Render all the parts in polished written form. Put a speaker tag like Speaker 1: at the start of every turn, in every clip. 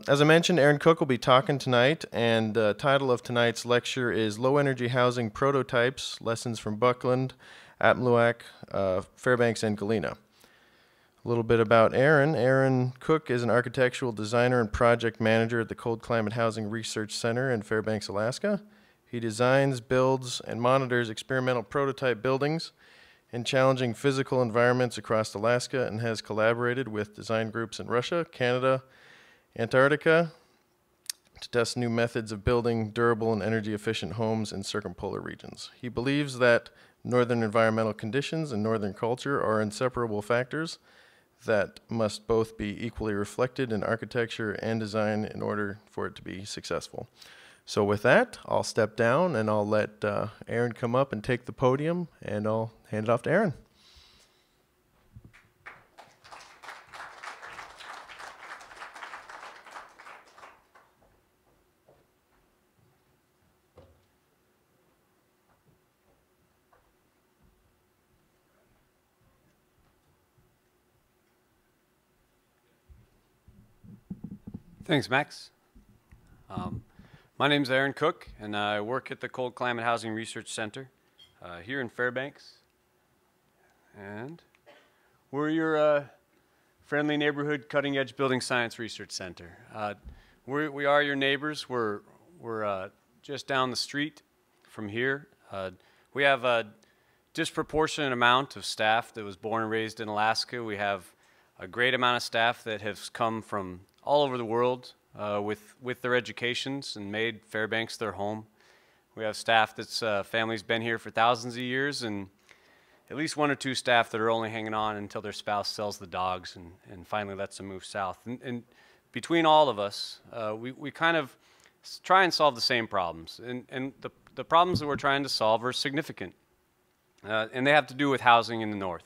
Speaker 1: As I mentioned, Aaron Cooke will be talking tonight, and the title of tonight's lecture is Low Energy Housing Prototypes, Lessons from Buckland, Atmautluak, Fairbanks, and Galena. A little bit about Aaron. Aaron Cooke is an architectural designer and project manager at the Cold Climate Housing Research Center in Fairbanks, Alaska. He designs, builds, and monitors experimental prototype buildings in challenging physical environments across Alaska and has collaborated with design groups in Russia, Canada, Antarctica to test new methods of building durable and energy-efficient homes in circumpolar regions. He believes that northern environmental conditions and northern culture are inseparable factors that must both be equally reflected in architecture and design in order for it to be successful. So with that, I'll step down and I'll let Aaron come up and take the podium, and I'll hand it off to Aaron.
Speaker 2: Thanks, Max. My name's Aaron Cooke, and I work at the Cold Climate Housing Research Center here in Fairbanks. And we're your friendly neighborhood cutting-edge building science research center. We are your neighbors. We're just down the street from here. We have a disproportionate amount of staff that was born and raised in Alaska. We have a great amount of staff that has come from all over the world with their educations and made Fairbanks their home. We have staff that's family's been here for thousands of years, and at least one or two staff that are only hanging on until their spouse sells the dogs and finally lets them move south. And between all of us, we kind of try and solve the same problems. And the problems that we're trying to solve are significant, and they have to do with housing in the north.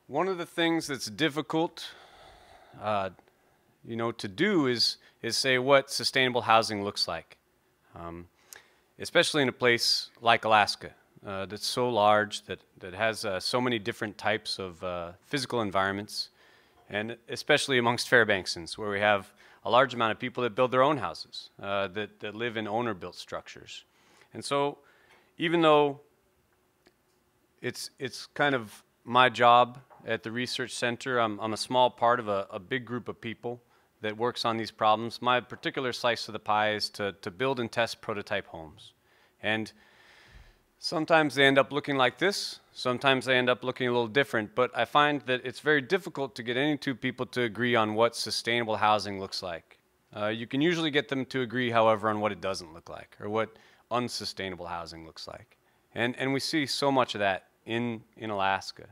Speaker 2: One of the things that's difficult to do is say what sustainable housing looks like, especially in a place like Alaska that's so large, that has so many different types of physical environments, and especially amongst Fairbanksans, where we have a large amount of people that build their own houses, that live in owner-built structures. And so even though it's kind of my job at the research center, I'm a small part of a big group of people that works on these problems. My particular slice of the pie is to build and test prototype homes. And sometimes they end up looking like this, sometimes they end up looking a little different, but I find that it's very difficult to get any two people to agree on what sustainable housing looks like. You can usually get them to agree, however, on what it doesn't look like, or what unsustainable housing looks like. And we see so much of that in Alaska.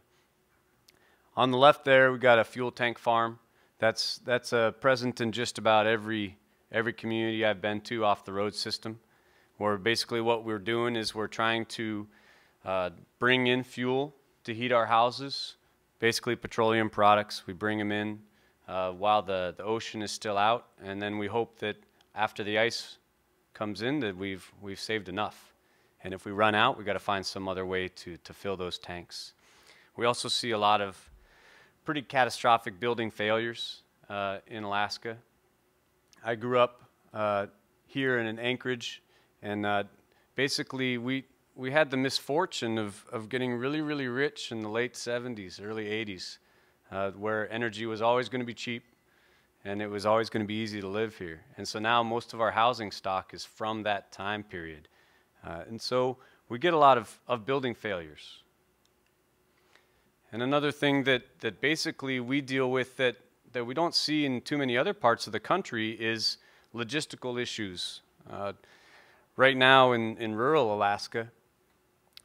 Speaker 2: On the left there, we got a fuel tank farm. That's present in just about every community I've been to off the road system, where basically what we're doing is we're trying to bring in fuel to heat our houses, basically petroleum products. We bring them in while the ocean is still out, and then we hope that after the ice comes in that we've saved enough. And if we run out, we've got to find some other way to fill those tanks. We also see a lot of pretty catastrophic building failures in Alaska. I grew up here in Anchorage, and basically we had the misfortune of getting really, really rich in the late 70s, early 80s, where energy was always going to be cheap, and it was always going to be easy to live here. And so now most of our housing stock is from that time period. And so we get a lot of building failures. And another thing that basically we deal with that we don't see in too many other parts of the country is logistical issues. Right now in rural Alaska,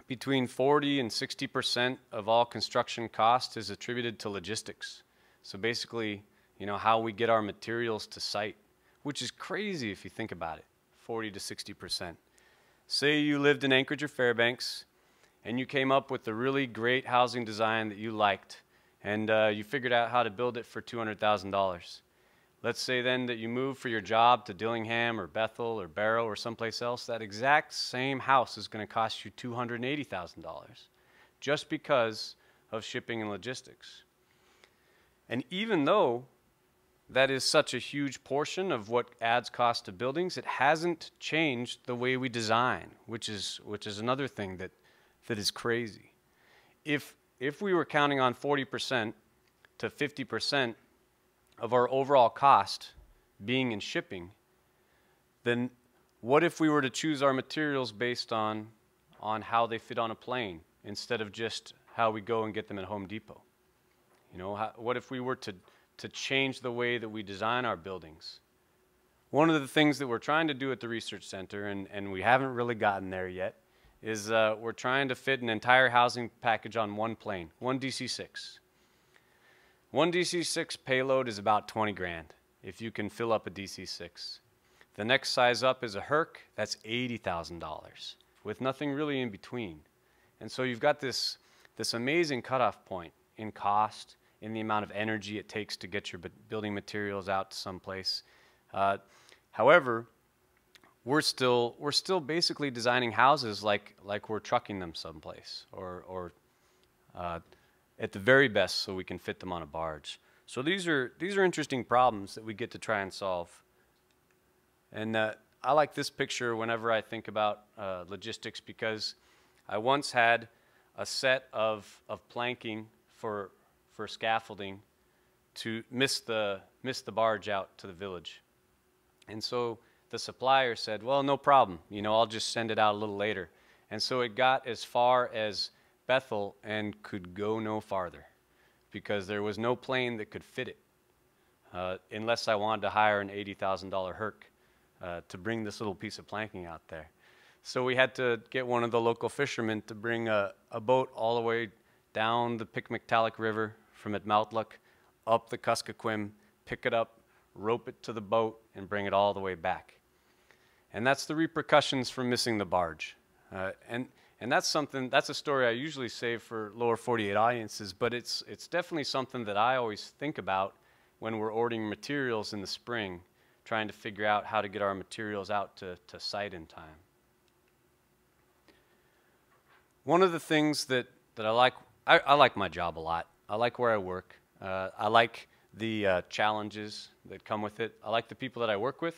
Speaker 2: between 40 and 60% of all construction cost is attributed to logistics. So basically, how we get our materials to site, which is crazy if you think about it, 40 to 60%. Say you lived in Anchorage or Fairbanks, and you came up with a really great housing design that you liked, and you figured out how to build it for $200,000. Let's say then that you move for your job to Dillingham or Bethel or Barrow or someplace else. That exact same house is going to cost you $280,000 just because of shipping and logistics. And even though that is such a huge portion of what adds cost to buildings, it hasn't changed the way we design, which is another thing that is crazy. If we were counting on 40% to 50% of our overall cost being in shipping, then what if we were to choose our materials based on how they fit on a plane instead of just how we go and get them at Home Depot? You know, what if we were to change the way that we design our buildings? One of the things that we're trying to do at the research center, and we haven't really gotten there yet, is we're trying to fit an entire housing package on one plane, one DC-6. One DC-6 payload is about 20 grand if you can fill up a DC-6. The next size up is a Herc, that's $80,000 with nothing really in between. And so you've got this amazing cutoff point in cost, in the amount of energy it takes to get your building materials out to someplace. However, we're still basically designing houses like we're trucking them someplace, or at the very best, so we can fit them on a barge. So these are interesting problems that we get to try and solve. And I like this picture whenever I think about logistics, because I once had a set of planking for scaffolding to miss the barge out to the village. And so the supplier said, well, no problem, you know, I'll just send it out a little later. And so it got as far as Bethel and could go no farther because there was no plane that could fit it unless I wanted to hire an $80,000 Herc to bring this little piece of planking out there. So we had to get one of the local fishermen to bring a boat all the way down the Picmictallic River from Atmautluak up the Kuskokwim, pick it up, rope it to the boat, and bring it all the way back. And that's the repercussions from missing the barge. And that's a story I usually save for lower 48 audiences, but it's definitely something that I always think about when we're ordering materials in the spring, trying to figure out how to get our materials out to site in time. One of the things that I like my job a lot. I like where I work. I like the challenges that come with it. I like the people that I work with.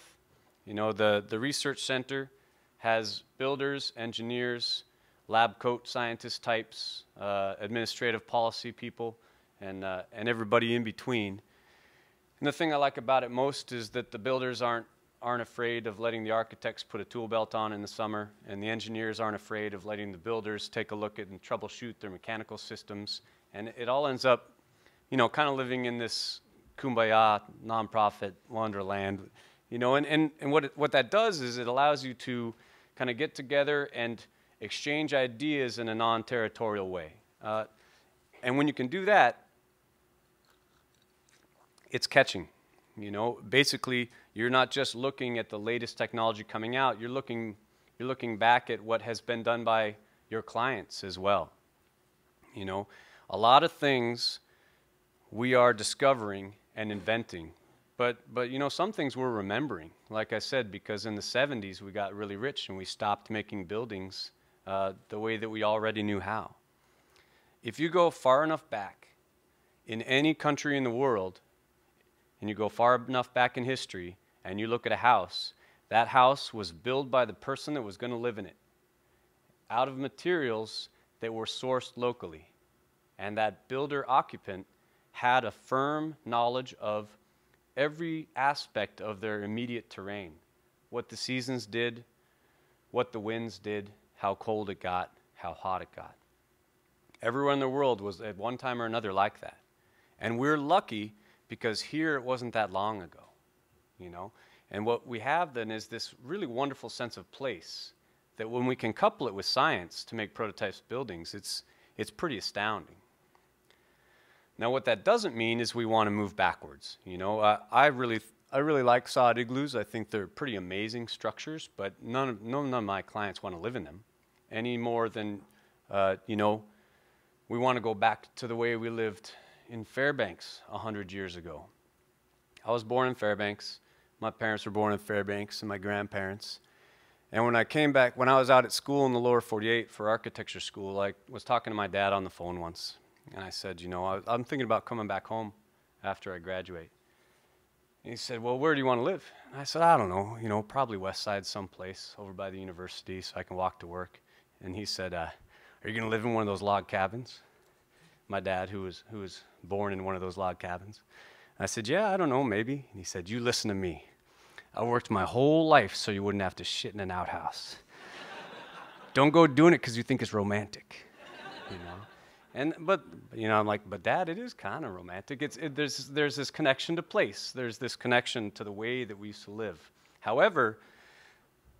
Speaker 2: You know, the research center has builders, engineers, lab coat scientist types, administrative policy people, and everybody in between. And the thing I like about it most is that the builders aren't afraid of letting the architects put a tool belt on in the summer, and the engineers aren't afraid of letting the builders take a look at and troubleshoot their mechanical systems. And it all ends up, you know, kind of living in this kumbaya nonprofit wonderland, you know. And what that does is it allows you to kind of get together and exchange ideas in a non-territorial way. And when you can do that, it's catching. You know, basically, you're not just looking at the latest technology coming out. You're looking back at what has been done by your clients as well. You know, a lot of things we are discovering and inventing, but you know, some things we're remembering. Like I said, because in the 70s we got really rich and we stopped making buildings the way that we already knew how. If you go far enough back in any country in the world, and you go far enough back in history, and you look at a house, that house was built by the person that was going to live in it, out of materials that were sourced locally. And that builder occupant had a firm knowledge of every aspect of their immediate terrain, what the seasons did, what the winds did, how cold it got, how hot it got. Everywhere in the world was at one time or another like that. And we're lucky because here it wasn't that long ago, you know. And what we have then is this really wonderful sense of place that when we can couple it with science to make prototypes buildings, it's pretty astounding. Now what that doesn't mean is we want to move backwards. You know, I really like sod igloos. I think they're pretty amazing structures, but none of my clients want to live in them any more than, you know, we want to go back to the way we lived in Fairbanks 100 years ago. I was born in Fairbanks. My parents were born in Fairbanks and my grandparents. And when I came back, when I was out at school in the lower 48 for architecture school, I was talking to my dad on the phone once. And I said, you know, I'm thinking about coming back home after I graduate. And he said, well, where do you want to live? And I said, I don't know, probably west side someplace over by the university so I can walk to work. And he said, are you going to live in one of those log cabins? My dad, who was born in one of those log cabins. And I said, yeah, I don't know, maybe. And he said, you listen to me. I worked my whole life so you wouldn't have to shit in an outhouse. Don't go doing it because you think it's romantic, But I'm like, but Dad, it is kind of romantic. There's this connection to place. There's this connection to the way that we used to live. However,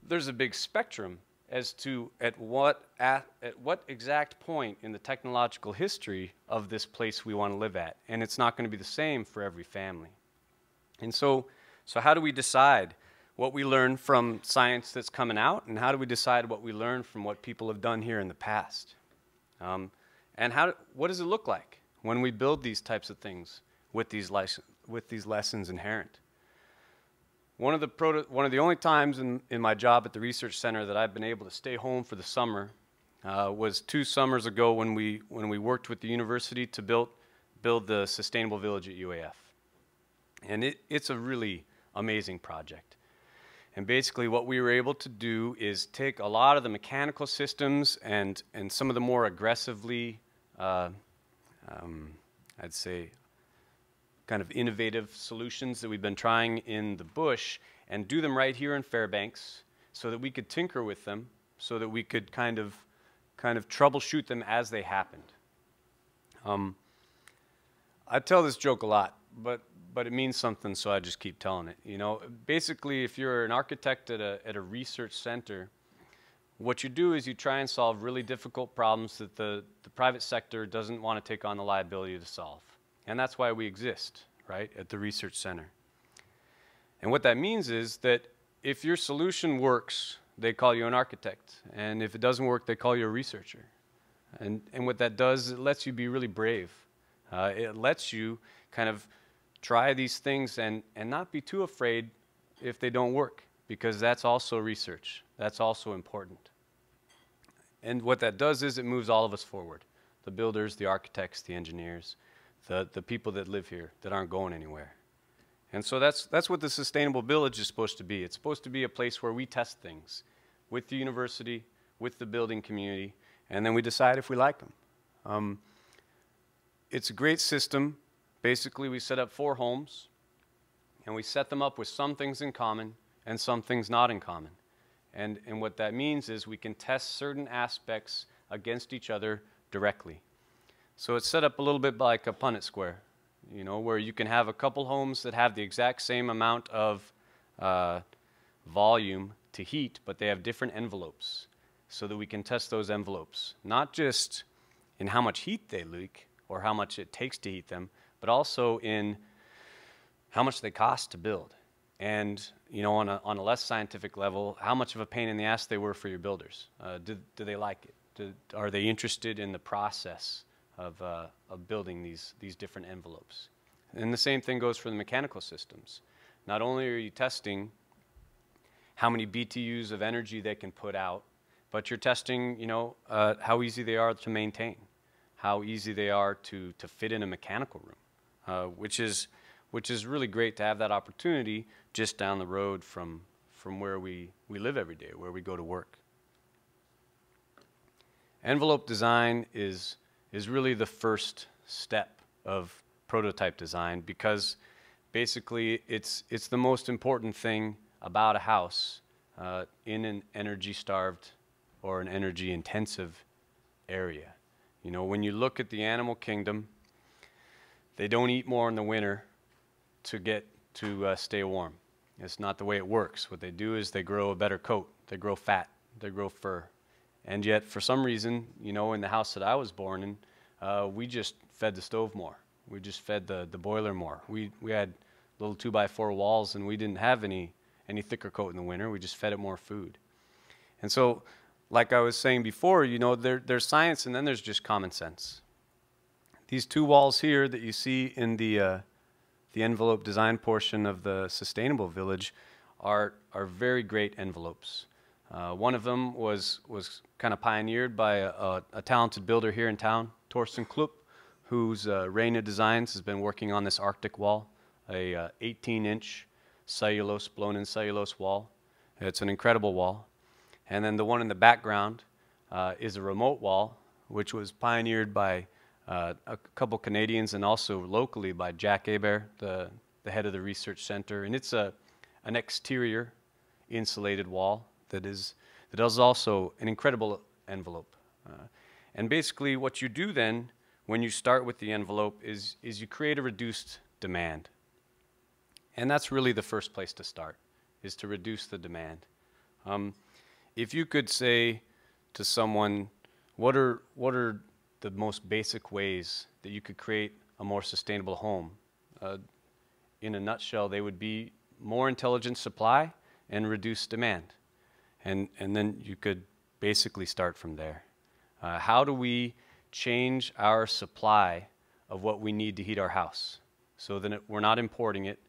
Speaker 2: there's a big spectrum as to at what exact point in the technological history of this place we want to live at, and it's not going to be the same for every family. And so how do we decide what we learn from science that's coming out, and how do we decide what we learn from what people have done here in the past? And what does it look like when we build these types of things with these lessons inherent? One of the only times in my job at the research center that I've been able to stay home for the summer was 2 summers ago when we worked with the university to build the Sustainable Village at UAF. And it's a really amazing project. And basically what we were able to do is take a lot of the mechanical systems and some of the more aggressively, I'd say, kind of innovative solutions that we've been trying in the bush and do them right here in Fairbanks so that we could tinker with them, so that we could kind of troubleshoot them as they happened. I tell this joke a lot, but it means something, so I just keep telling it. Basically, if you're an architect at a research center, what you do is you try and solve really difficult problems that the private sector doesn't want to take on the liability to solve. And that's why we exist, right, at the research center. And what that means is that if your solution works, they call you an architect. And if it doesn't work, they call you a researcher. And what that does, it lets you be really brave. It lets you kind of try these things and not be too afraid if they don't work, because that's also research. That's also important. And what that does is it moves all of us forward. The builders, the architects, the engineers, the people that live here that aren't going anywhere. And so that's what the Sustainable Village is supposed to be. It's supposed to be a place where we test things with the university, with the building community, and then we decide if we like them. It's a great system. Basically, we set up 4 homes, and we set them up with some things in common and some things not in common. And what that means is we can test certain aspects against each other directly. So it's set up a little bit like a Punnett square, where you can have a couple homes that have the exact same amount of volume to heat, but they have different envelopes, so that we can test those envelopes, not just in how much heat they leak or how much it takes to heat them, but also in how much they cost to build. And, on a less scientific level, how much of a pain in the ass they were for your builders. Do they like it? Are they interested in the process of building these different envelopes? And the same thing goes for the mechanical systems. Not only are you testing how many BTUs of energy they can put out, but you're testing, how easy they are to maintain, how easy they are to fit in a mechanical room, which is really great to have that opportunity just down the road from where we live every day, where we go to work. Envelope design is really the first step of prototype design, because basically it's the most important thing about a house in an energy-starved or an energy-intensive area. When you look at the animal kingdom, they don't eat more in the winter to stay warm. It's not the way it works. What they do is they grow a better coat, they grow fat, they grow fur. And yet, for some reason, in the house that I was born in, we just fed the stove more. We just fed the boiler more. We had little 2x4 walls, and we didn't have any thicker coat in the winter. We just fed it more food. And so, like I was saying before, there's science, and then there's just common sense. These 2 walls here that you see in the envelope design portion of the Sustainable Village are very great envelopes. One of them was kind of pioneered by a talented builder here in town, Torsten Klupp, whose Reina Designs has been working on this Arctic wall a 18-inch cellulose, blown-in cellulose wall. It's an incredible wall. And then the one in the background is a remote wall, which was pioneered by a couple Canadians and also locally by Jack Hebert, the head of the research center. And it's an exterior insulated wall that is also an incredible envelope. And basically what you do then when you start with the envelope is you create a reduced demand. And that's really the first place to start, is to reduce the demand. If you could say to someone, what are the most basic ways that you could create a more sustainable home? In a nutshell, they would be more intelligent supply and reduced demand. And then you could basically start from there. How do we change our supply of what we need to heat our house so that we're not importing it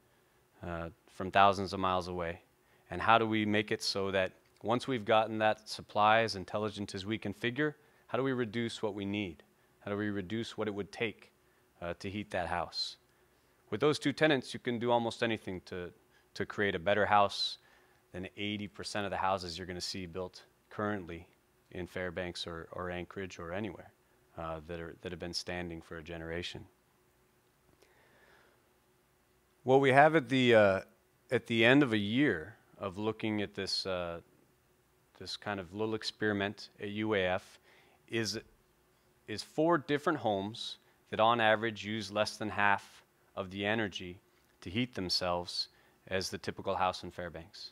Speaker 2: from thousands of miles away? And how do we make it so that once we've gotten that supply as intelligent as we can figure, how do we reduce what we need? How do we reduce what it would take to heat that house? With those two tenets, you can do almost anything to create a better house than 80% of the houses you're going to see built currently in Fairbanks or Anchorage or anywhere that have been standing for a generation. What we have at the end of a year of looking at this this kind of little experiment at UAF is 4 different homes that on average use less than half of the energy to heat themselves as the typical house in Fairbanks.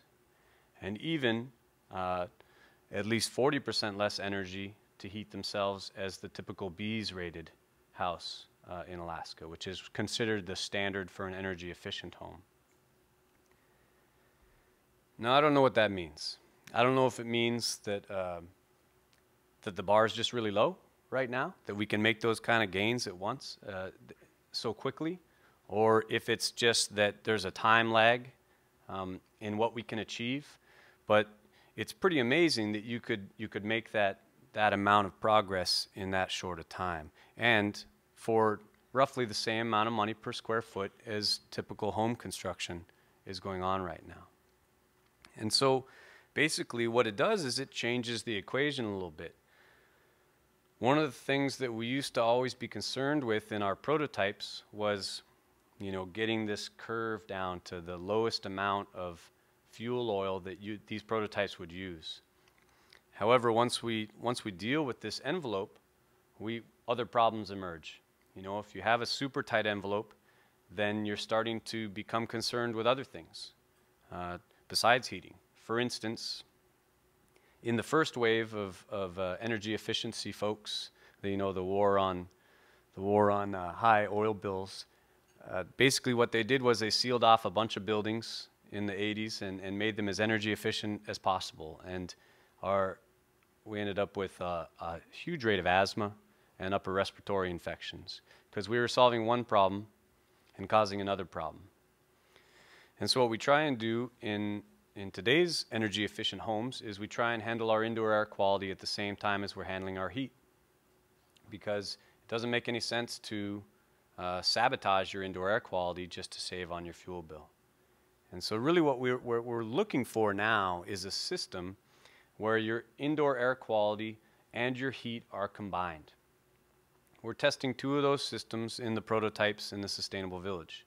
Speaker 2: And even at least 40% less energy to heat themselves as the typical B's rated house in Alaska, which is considered the standard for an energy efficient home. Now, I don't know what that means. I don't know if it means that that the bar is just really low right now, that we can make those kind of gains at once so quickly, or if it's just that there's a time lag in what we can achieve. But it's pretty amazing that you could make that amount of progress in that short a time, and for roughly the same amount of money per square foot as typical home construction is going on right now. And so basically what it does is it changes the equation a little bit. One of the things that we used to always be concerned with in our prototypes was, getting this curve down to the lowest amount of fuel oil that these prototypes would use. However, once we deal with this envelope, other problems emerge. If you have a super tight envelope, then you're starting to become concerned with other things besides heating. For instance, in the first wave of energy efficiency folks, the war on high oil bills, basically what they did was they sealed off a bunch of buildings in the 80s and made them as energy efficient as possible. And we ended up with a huge rate of asthma and upper respiratory infections because we were solving one problem and causing another problem. And so what we try and do in today's energy efficient homes is we try and handle our indoor air quality at the same time as we're handling our heat, because it doesn't make any sense to sabotage your indoor air quality just to save on your fuel bill. And so really what we're looking for now is a system where your indoor air quality and your heat are combined. We're testing 2 of those systems in the prototypes in the Sustainable Village.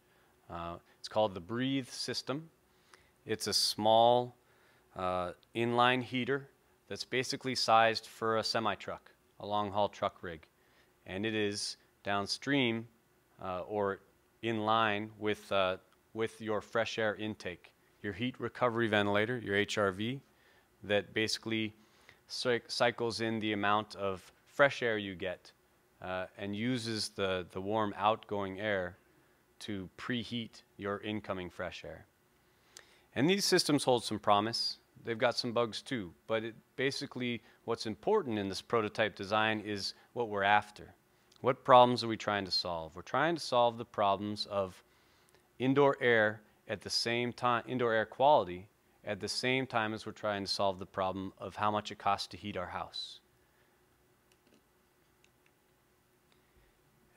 Speaker 2: It's called the Breathe system. It's a small inline heater that's basically sized for a semi-truck, a long-haul truck rig. And it is downstream or in line with your fresh air intake, your heat recovery ventilator, your HRV, that basically cycles in the amount of fresh air you get and uses the warm outgoing air to preheat your incoming fresh air. And these systems hold some promise. They've got some bugs too, but basically what's important in this prototype design is what we're after. What problems are we trying to solve? We're trying to solve the problems of indoor air at the same time, indoor air quality at the same time as we're trying to solve the problem of how much it costs to heat our house.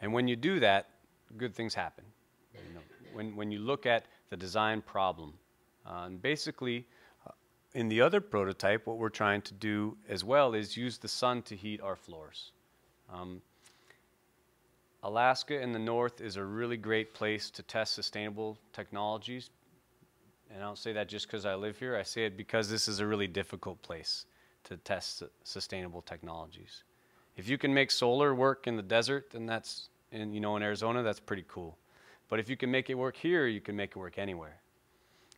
Speaker 2: And when you do that, good things happen. when you look at the design problem. And basically, in the other prototype, what we're trying to do as well is use the sun to heat our floors. Alaska in the north is a really great place to test sustainable technologies. And I don't say that just because I live here. I say it because this is a really difficult place to test sustainable technologies. If you can make solar work in the desert, then that's, in Arizona, that's pretty cool. But if you can make it work here, you can make it work anywhere.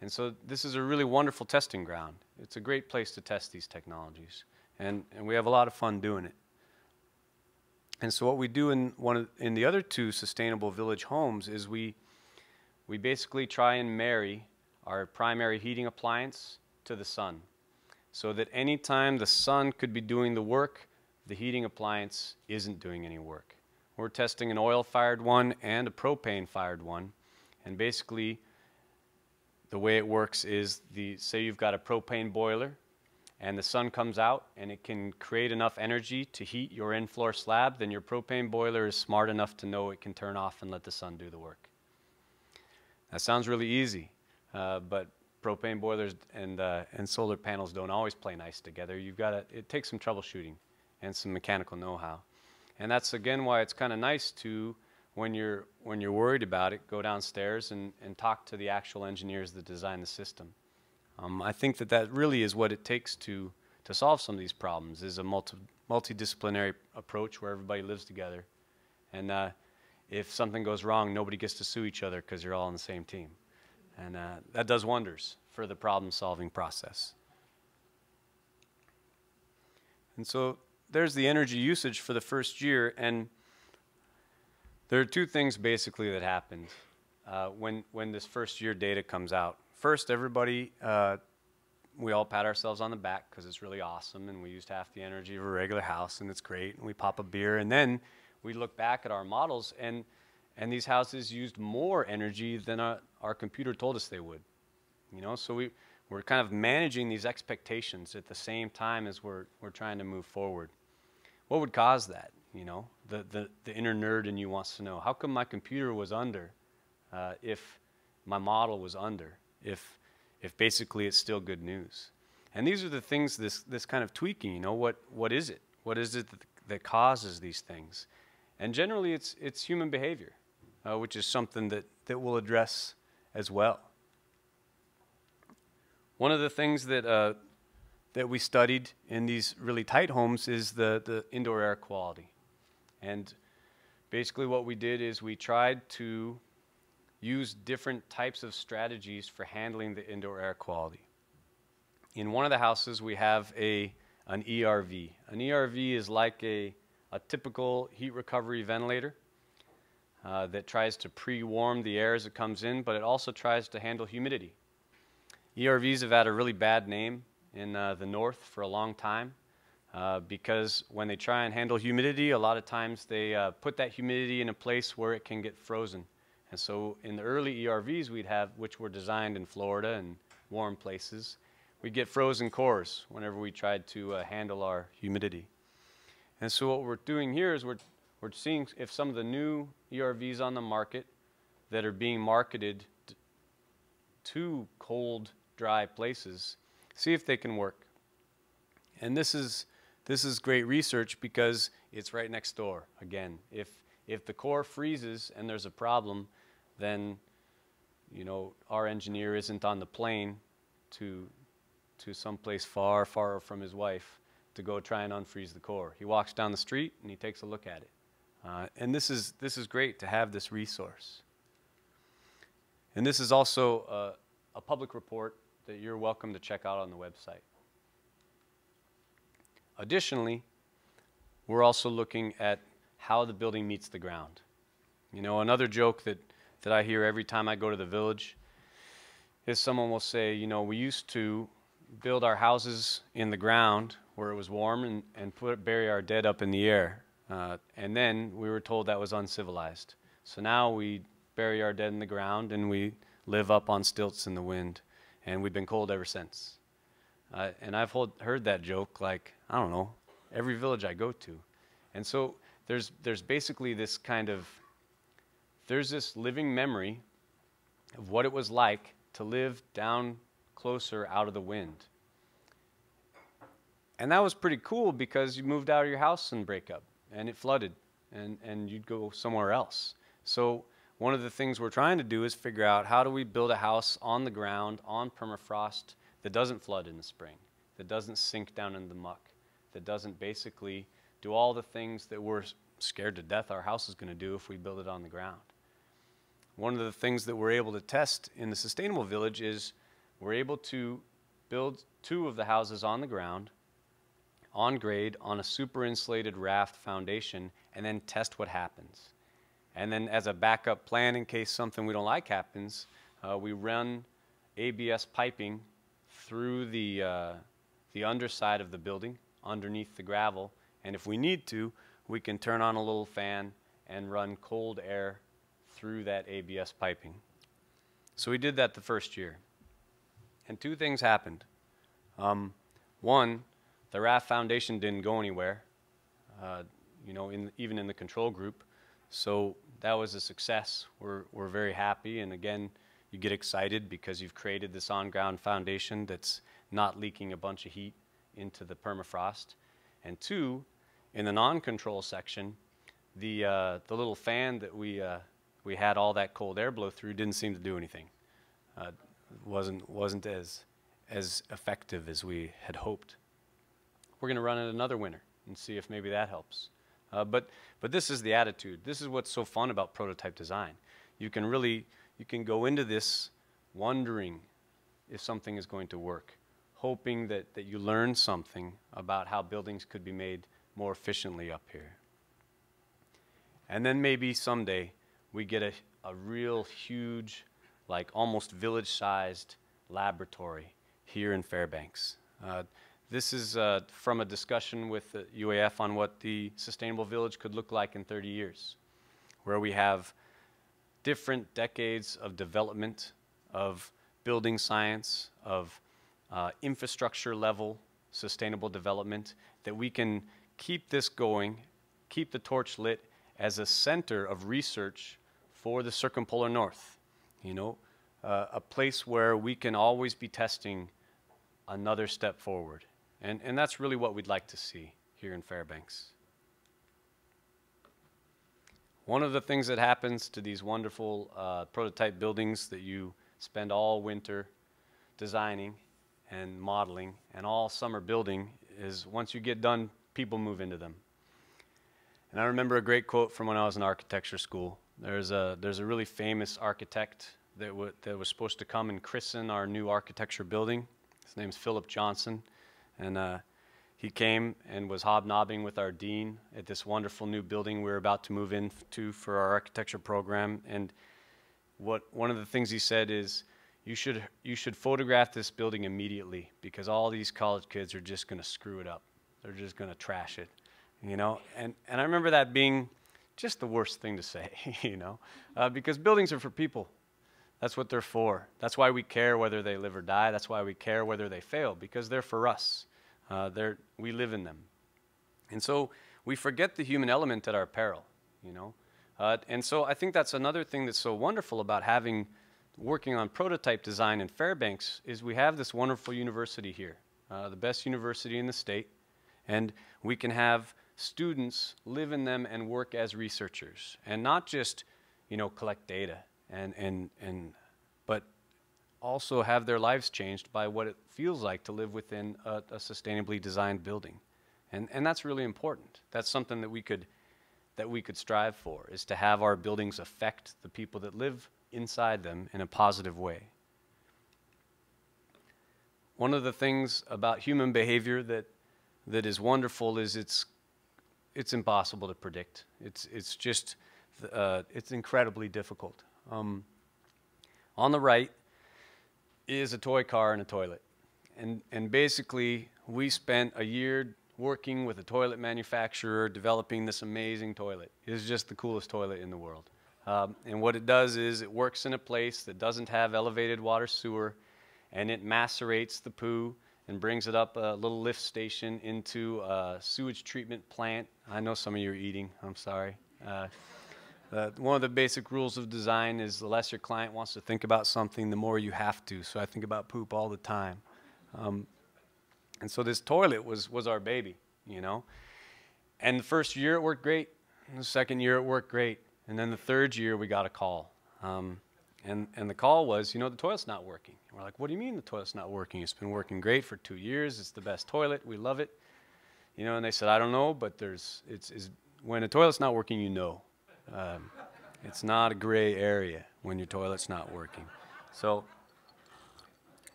Speaker 2: And so this is a really wonderful testing ground. It's a great place to test these technologies. And we have a lot of fun doing it. And so what we do in the other two sustainable village homes is we basically try and marry our primary heating appliance to the sun, so that anytime the sun could be doing the work, the heating appliance isn't doing any work. We're testing an oil-fired one and a propane-fired one, and basically the way it works is, say you've got a propane boiler, and the sun comes out and it can create enough energy to heat your in-floor slab, then your propane boiler is smart enough to know it can turn off and let the sun do the work. That sounds really easy, but propane boilers and solar panels don't always play nice together. It takes some troubleshooting and some mechanical know-how. And that's again why it's kind of nice to, when you're worried about it, go downstairs and talk to the actual engineers that design the system. I think that really is what it takes to solve some of these problems, is a multidisciplinary approach where everybody lives together. And if something goes wrong, nobody gets to sue each other because you're all on the same team. And that does wonders for the problem-solving process. And so there's the energy usage for the first year. And there are two things basically that happened when this first year data comes out. First, everybody, we all pat ourselves on the back because it's really awesome, and we used half the energy of a regular house, and it's great, and we pop a beer, and then we look back at our models, and these houses used more energy than our computer told us they would. So we're kind of managing these expectations at the same time as we're trying to move forward. What would cause that? The inner nerd in you wants to know, how come my computer was under if my model was under? If basically it's still good news. And these are the things, this kind of tweaking, what is it? What is it that causes these things? And generally it's human behavior, which is something that we'll address as well. One of the things that we studied in these really tight homes is the indoor air quality. And basically what we did is we tried to use different types of strategies for handling the indoor air quality. In one of the houses, we have an ERV. An ERV is like a typical heat recovery ventilator that tries to pre-warm the air as it comes in, but it also tries to handle humidity. ERVs have had a really bad name in the north for a long time because when they try and handle humidity, a lot of times they put that humidity in a place where it can get frozen. And so in the early ERVs we'd have, which were designed in Florida and warm places, we'd get frozen cores whenever we tried to handle our humidity. And so what we're doing here is we're seeing if some of the new ERVs on the market that are being marketed to cold, dry places, see if they can work. And this is great research because it's right next door. Again, if the core freezes and there's a problem, then our engineer isn't on the plane to someplace far, far from his wife to go try and unfreeze the core. He walks down the street and he takes a look at it. And this is great to have this resource. And this is also a public report that you're welcome to check out on the website. Additionally, we're also looking at how the building meets the ground. Another joke that I hear every time I go to the village is someone will say, we used to build our houses in the ground where it was warm and bury our dead up in the air. And then we were told that was uncivilized. So now we bury our dead in the ground and we live up on stilts in the wind. And we've been cold ever since. And I've heard that joke like, I don't know, every village I go to. And so there's basically this kind of, there's this living memory of what it was like to live down closer out of the wind. And that was pretty cool because you moved out of your house and break up, and it flooded, and you'd go somewhere else. So one of the things we're trying to do is figure out how do we build a house on the ground, on permafrost, that doesn't flood in the spring, that doesn't sink down in the muck, that doesn't basically do all the things that we're scared to death our house is going to do if we build it on the ground. One of the things that we're able to test in the Sustainable Village is we're able to build 2 of the houses on the ground, on grade, on a super insulated raft foundation, and then test what happens. And then as a backup plan in case something we don't like happens, we run ABS piping through the underside of the building, underneath the gravel, and if we need to, we can turn on a little fan and run cold air through that ABS piping. So we did that the first year. And 2 things happened. One, the raft foundation didn't go anywhere, even in the control group. So that was a success. We're very happy. And again, you get excited because you've created this on-ground foundation that's not leaking a bunch of heat into the permafrost. And 2, in the non-control section, the little fan that we had all that cold air blow through didn't seem to do anything. Wasn't as effective as we had hoped. We're going to run it another winter and see if maybe that helps. But this is the attitude. This is what's so fun about prototype design. You can go into this wondering if something is going to work, hoping that you learn something about how buildings could be made more efficiently up here. And then maybe someday we get a real huge, like almost village-sized laboratory here in Fairbanks. This is from a discussion with the UAF on what the Sustainable Village could look like in 30 years, where we have different decades of development, of building science, of infrastructure level sustainable development, that we can keep this going, keep the torch lit as a center of research for the circumpolar north. A place where we can always be testing another step forward. And that's really what we'd like to see here in Fairbanks. One of the things that happens to these wonderful prototype buildings that you spend all winter designing and modeling and all summer building is once you get done, people move into them. And I remember a great quote from when I was in architecture school. There's a really famous architect that was supposed to come and christen our new architecture building. His name's Philip Johnson. And he came and was hobnobbing with our dean at this wonderful new building we were about to move into for our architecture program. And one of the things he said is, you should photograph this building immediately because all these college kids are just going to screw it up. They're just going to trash it, And I remember that being just the worst thing to say, because buildings are for people. That's what they're for. That's why we care whether they live or die. That's why we care whether they fail, because they're for us. We live in them. And so we forget the human element at our peril, And so I think that's another thing that's so wonderful about working on prototype design in Fairbanks is we have this wonderful university here, the best university in the state, and we can have students live in them and work as researchers, and not just, collect data but also have their lives changed by what it feels like to live within a sustainably designed building. And that's really important. That's something that we could strive for, is to have our buildings affect the people that live inside them in a positive way. One of the things about human behavior that is wonderful is it's impossible to predict. It's just it's incredibly difficult. On the right is a toy car and a toilet. And basically, we spent a year working with a toilet manufacturer developing this amazing toilet. It's just the coolest toilet in the world. And what it does is it works in a place that doesn't have elevated water sewer, and it macerates the poo and brings it up a little lift station into a sewage treatment plant. I know some of you are eating, I'm sorry. One of the basic rules of design is the less your client wants to think about something, the more you have to. So I think about poop all the time. And so this toilet was our baby, you know. And the first year it worked great. And the second year it worked great. And then the third year we got a call. And the call was, you know, the toilet's not working. And we're like, what do you mean the toilet's not working? It's been working great for 2 years. It's the best toilet. We love it. You know, and they said, I don't know, but when a toilet's not working, you know. It's not a gray area when your toilet's not working. So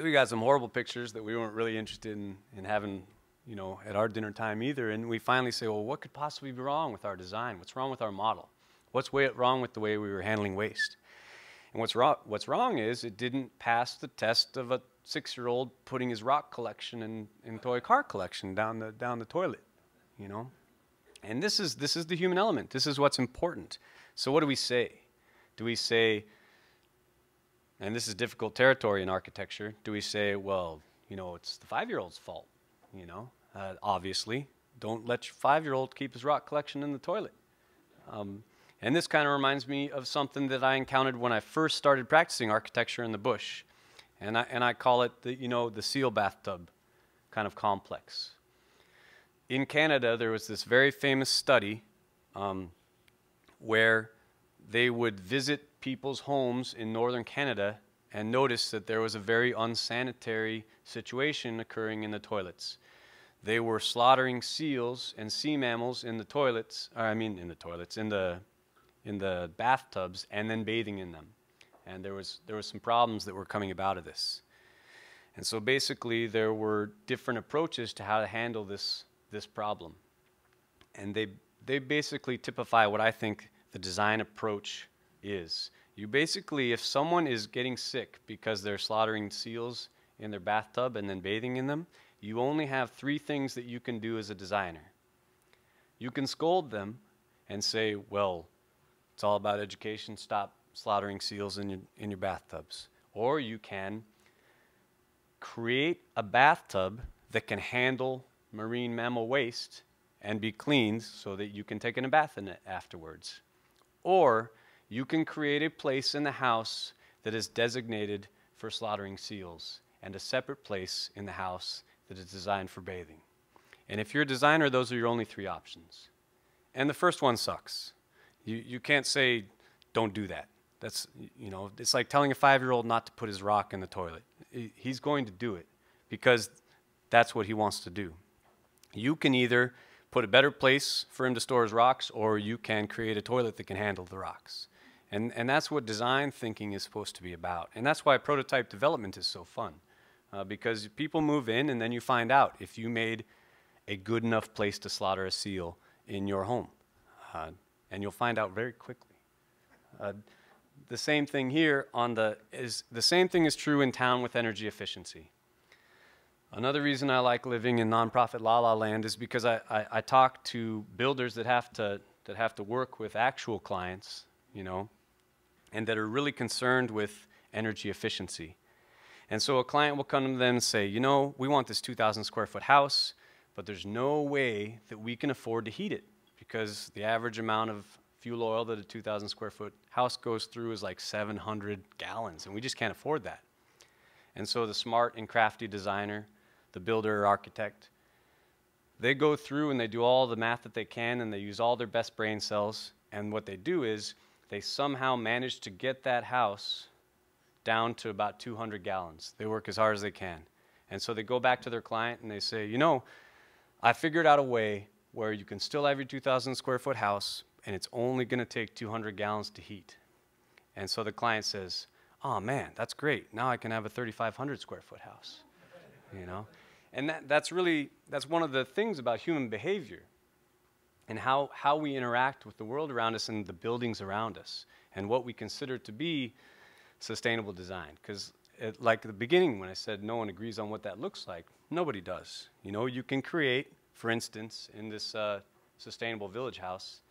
Speaker 2: we got some horrible pictures that we weren't really interested in having, you know, at our dinner time either. And we finally say, well, what could possibly be wrong with our design? What's wrong with our model? What's wrong with the way we were handling waste? And what's wrong is it didn't pass the test of a 6-year-old putting his rock collection and toy car collection down the toilet, you know. And this is the human element. This is what's important. So what do we say? Do we say, and this is difficult territory in architecture, do we say, well, you know, it's the 5-year-old's fault, you know? Obviously, don't let your 5-year-old keep his rock collection in the toilet. And this kind of reminds me of something that I encountered when I first started practicing architecture in the bush. And I call it the seal bathtub kind of complex. In Canada, there was this very famous study where they would visit people's homes in northern Canada and notice that there was a very unsanitary situation occurring in the toilets. They were slaughtering seals and sea mammals in the toilets, in the bathtubs, and then bathing in them. And there was some problems that were coming about of this. And so basically there were different approaches to how to handle this problem. And they basically typify what I think the design approach is. You basically, if someone is getting sick because they're slaughtering seals in their bathtub and then bathing in them, you only have 3 things that you can do as a designer. You can scold them and say, well, it's all about education, stop slaughtering seals in your bathtubs. Or you can create a bathtub that can handle marine mammal waste and be cleaned so that you can take in a bath in it afterwards. Or you can create a place in the house that is designated for slaughtering seals and a separate place in the house that is designed for bathing. And if you're a designer, those are your only 3 options. And the first one sucks. You can't say, don't do that. That's, you know, it's like telling a 5-year-old not to put his rock in the toilet. He's going to do it because that's what he wants to do. You can either put a better place for him to store his rocks, or you can create a toilet that can handle the rocks. And that's what design thinking is supposed to be about. And that's why prototype development is so fun. Because people move in and then you find out if you made a good enough place to slaughter a seal in your home. And you'll find out very quickly. The same thing here the same thing is true in town with energy efficiency. Another reason I like living in nonprofit la-la land is because I talk to builders that have to work with actual clients, you know, and that are really concerned with energy efficiency. And so a client will come to them and say, you know, we want this 2,000 square foot house, but there's no way that we can afford to heat it because the average amount of fuel oil that a 2,000 square foot house goes through is like 700 gallons, and we just can't afford that. And so the smart and crafty designer, the builder or architect, they go through and they do all the math that they can, and they use all their best brain cells, and what they do is they somehow manage to get that house down to about 200 gallons. They work as hard as they can. And so they go back to their client and they say, you know, I figured out a way where you can still have your 2,000 square foot house and it's only going to take 200 gallons to heat. And so the client says, oh man, that's great. Now I can have a 3,500 square foot house, you know? And that's one of the things about human behavior and how we interact with the world around us and the buildings around us and what we consider to be sustainable design. Because like at the beginning when I said no one agrees on what that looks like, nobody does. You know, you can create, for instance, in this sustainable village house,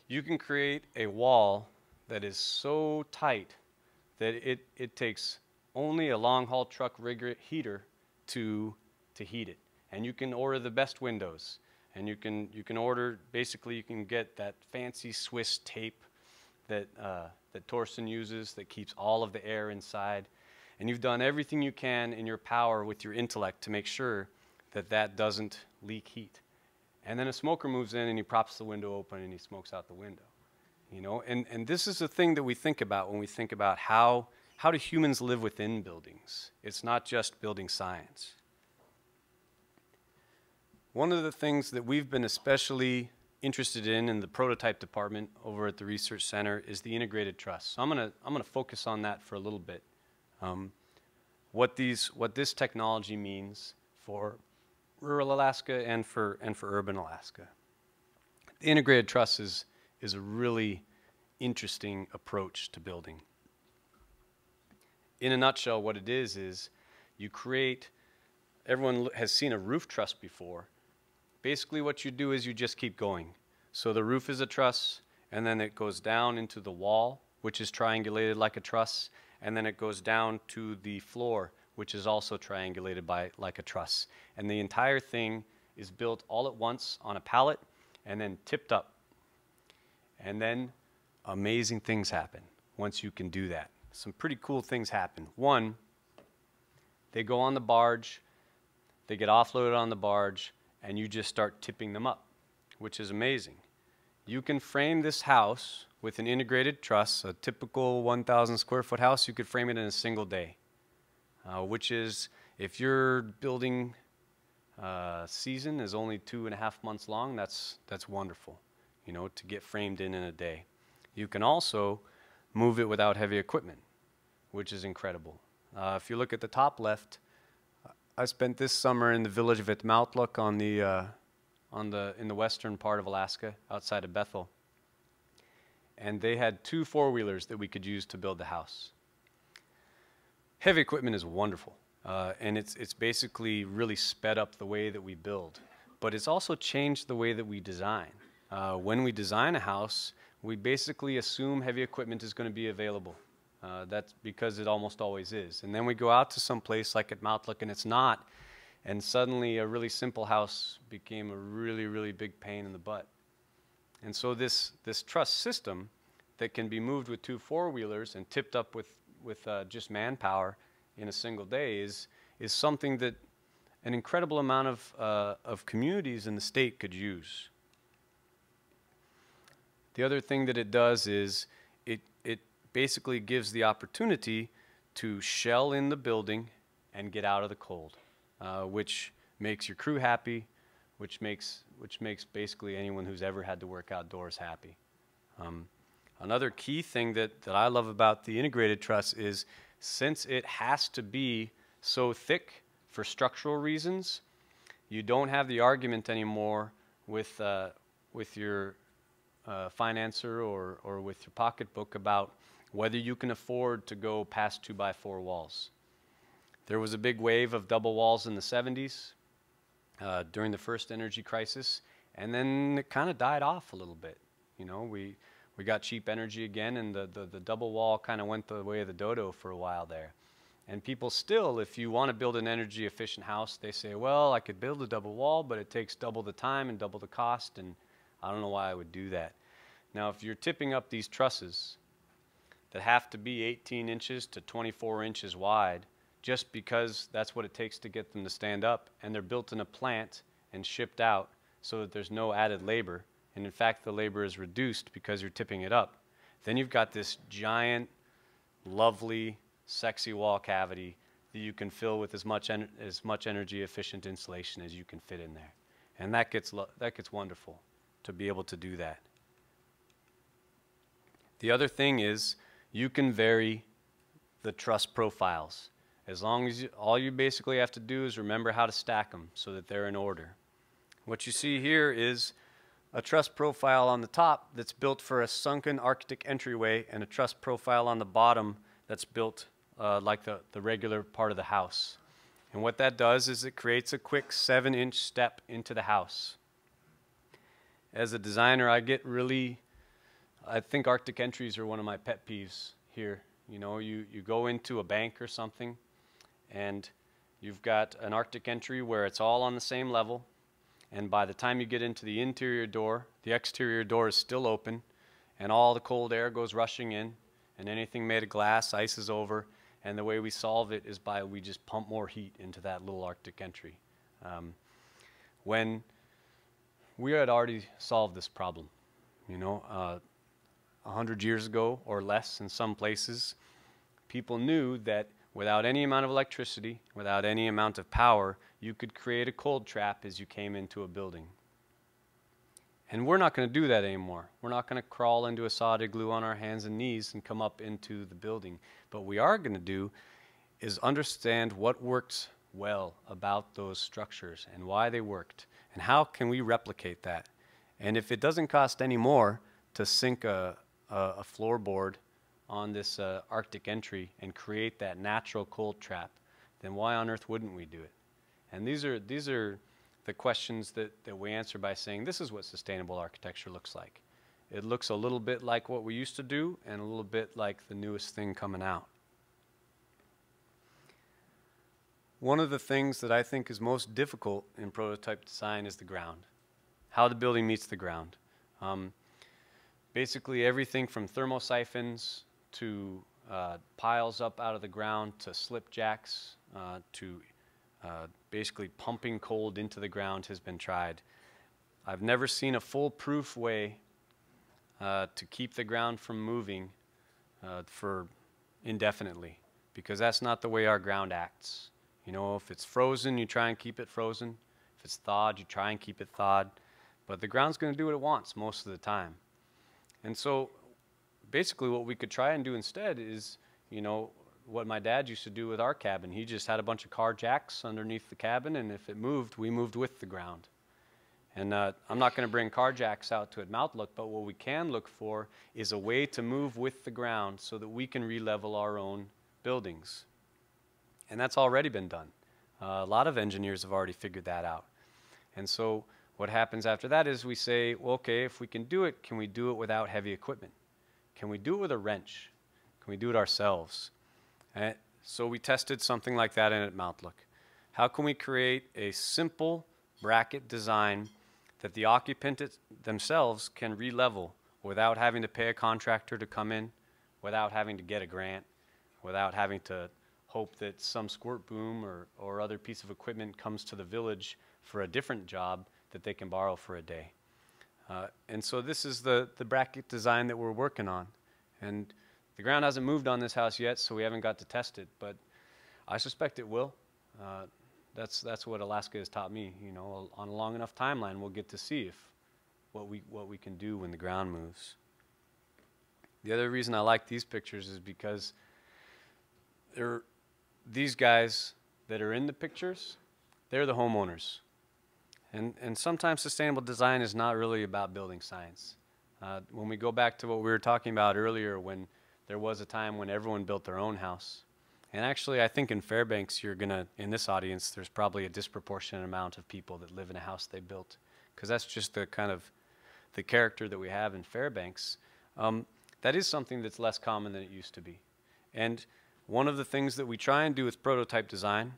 Speaker 2: you can create a wall that is so tight that it takes only a long haul truck rig heater to heat it. And you can order the best windows, and you can order, basically you can get that fancy Swiss tape that Torsten uses that keeps all of the air inside. And you've done everything you can in your power with your intellect to make sure that that doesn't leak heat. And then a smoker moves in and he props the window open and he smokes out the window. You know, and this is the thing that we think about when we think about how do humans live within buildings. It's not just building science. One of the things that we've been especially interested in the prototype department over at the Research Center is the integrated truss. So I'm gonna focus on that for a little bit. What this technology means for rural Alaska and for urban Alaska. The integrated truss is a really interesting approach to building. In a nutshell, what it is you create, everyone has seen a roof truss before. Basically what you do is you just keep going. So the roof is a truss, and then it goes down into the wall, which is triangulated like a truss, and then it goes down to the floor, which is also triangulated like a truss. And the entire thing is built all at once on a pallet and then tipped up. And then amazing things happen once you can do that. Some pretty cool things happen. One, they go on the barge, they get offloaded on the barge, and you just start tipping them up, which is amazing. You can frame this house with an integrated truss, a typical 1,000 square foot house, you could frame it in a single day, which is, if your building season is only 2.5 months long, that's wonderful, you know, to get framed in a day. You can also move it without heavy equipment, which is incredible. If you look at the top left, I spent this summer in the village of Atmautluak in the western part of Alaska, outside of Bethel. And they had 2 4-wheelers that we could use to build the house. Heavy equipment is wonderful, and it's basically really sped up the way that we build. But it's also changed the way that we design. When we design a house, we basically assume heavy equipment is going to be available. That's because it almost always is. And then we go out to some place like Atmautluak and it's not, and suddenly a really simple house became a really, really big pain in the butt. And so this truss system that can be moved with 2 4-wheelers and tipped up with just manpower in a single day is something that an incredible amount of communities in the state could use. The other thing that it does is it basically gives the opportunity to shell in the building and get out of the cold, which makes your crew happy, which makes basically anyone who's ever had to work outdoors happy. Another key thing that I love about the integrated truss is, since it has to be so thick for structural reasons, you don't have the argument anymore with your financer or with your pocketbook about whether you can afford to go past 2x4 walls. There was a big wave of double walls in the 70s during the first energy crisis, and then it kind of died off a little bit. You know, we got cheap energy again, and the double wall kind of went the way of the dodo for a while there. And people still, if you want to build an energy efficient house, they say, well, I could build a double wall, but it takes double the time and double the cost, and I don't know why I would do that. Now, if you're tipping up these trusses that have to be 18 inches to 24 inches wide, just because that's what it takes to get them to stand up, and they're built in a plant and shipped out so that there's no added labor, and in fact the labor is reduced because you're tipping it up, then you've got this giant, lovely, sexy wall cavity that you can fill with as much energy efficient insulation as you can fit in there. And that gets wonderful to be able to do that. The other thing is, you can vary the truss profiles. As long as all you basically have to do is remember how to stack them so that they're in order. What you see here is a truss profile on the top that's built for a sunken Arctic entryway, and a truss profile on the bottom that's built like the regular part of the house. And what that does is it creates a quick 7-inch step into the house. As a designer, I think Arctic entries are one of my pet peeves here. You know, you go into a bank or something, and you've got an Arctic entry where it's all on the same level, and by the time you get into the interior door, the exterior door is still open, and all the cold air goes rushing in, and anything made of glass ices over, and the way we solve it is by we just pump more heat into that little Arctic entry. When we had already solved this problem, 100 years ago or less in some places, people knew that without any amount of electricity, without any amount of power, you could create a cold trap as you came into a building. And we're not going to do that anymore. We're not going to crawl into a sod igloo on our hands and knees and come up into the building. But what we are going to do is understand what works well about those structures and why they worked, and how can we replicate that. And if it doesn't cost any more to sink a floorboard on this Arctic entry and create that natural cold trap, then why on earth wouldn't we do it? And these are the questions that we answer by saying this is what sustainable architecture looks like. It looks a little bit like what we used to do and a little bit like the newest thing coming out. One of the things that I think is most difficult in prototype design is the ground, how the building meets the ground. Basically everything from thermosiphons to piles up out of the ground to slip jacks to basically pumping cold into the ground has been tried. I've never seen a foolproof way to keep the ground from moving for indefinitely, because that's not the way our ground acts. If it's frozen, you try and keep it frozen. If it's thawed, you try and keep it thawed. But the ground's going to do what it wants most of the time. And so basically what we could try and do instead is, what my dad used to do with our cabin. He just had a bunch of car jacks underneath the cabin, and if it moved, we moved with the ground. And I'm not going to bring car jacks out to Atmautluak, but what we can look for is a way to move with the ground so that we can re-level our own buildings. And that's already been done. A lot of engineers have already figured that out. And so what happens after that is we say, well, okay, if we can do it, can we do it without heavy equipment? Can we do it with a wrench? Can we do it ourselves? And so we tested something like that in Atmautluak. How can we create a simple bracket design that the occupants themselves can re-level without having to pay a contractor to come in, without having to get a grant, without having to hope that some squirt boom or other piece of equipment comes to the village for a different job that they can borrow for a day. And so this is the bracket design that we're working on. And the ground hasn't moved on this house yet, so we haven't got to test it, but I suspect it will. That's what Alaska has taught me. On a long enough timeline, we'll get to see what we can do when the ground moves. The other reason I like these pictures is because these guys that are in the pictures, they're the homeowners. And sometimes sustainable design is not really about building science. When we go back to what we were talking about earlier, when there was a time when everyone built their own house. And actually, I think in Fairbanks, in this audience, there's probably a disproportionate amount of people that live in a house they built, because that's just the kind of the character that we have in Fairbanks. That is something that's less common than it used to be. And one of the things that we try and do with prototype design,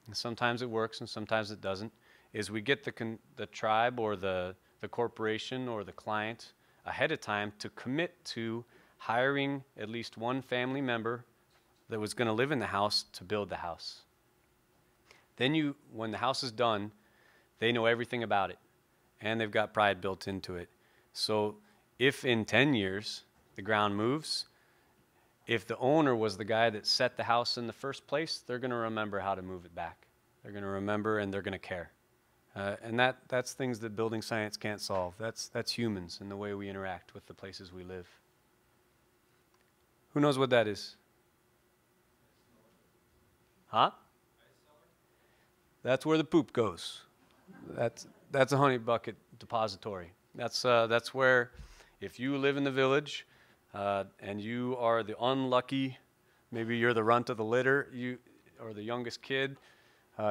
Speaker 2: and sometimes it works and sometimes it doesn't, is we get the tribe or the corporation or the client ahead of time to commit to hiring at least one family member that was going to live in the house to build the house. Then when the house is done, they know everything about it, and they've got pride built into it. So if in 10 years the ground moves, if the owner was the guy that set the house in the first place, they're going to remember how to move it back. They're going to remember, and they're going to care. And that's things that building science can't solve. That's humans and the way we interact with the places we live. Who knows what that is? Huh? That's where the poop goes. That's a honey bucket depository. That's where, if you live in the village and you are the unlucky, maybe you're the runt of the litter, or the youngest kid,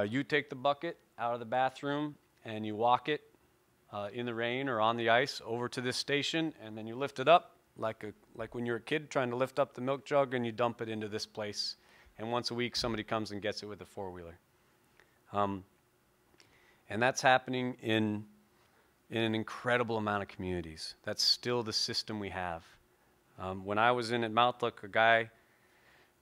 Speaker 2: you take the bucket out of the bathroom and you walk it in the rain or on the ice over to this station, and then you lift it up like when you're a kid trying to lift up the milk jug, and you dump it into this place. And once a week, somebody comes and gets it with a four-wheeler. And that's happening in an incredible amount of communities. That's still the system we have. When I was in Atmautluak, a guy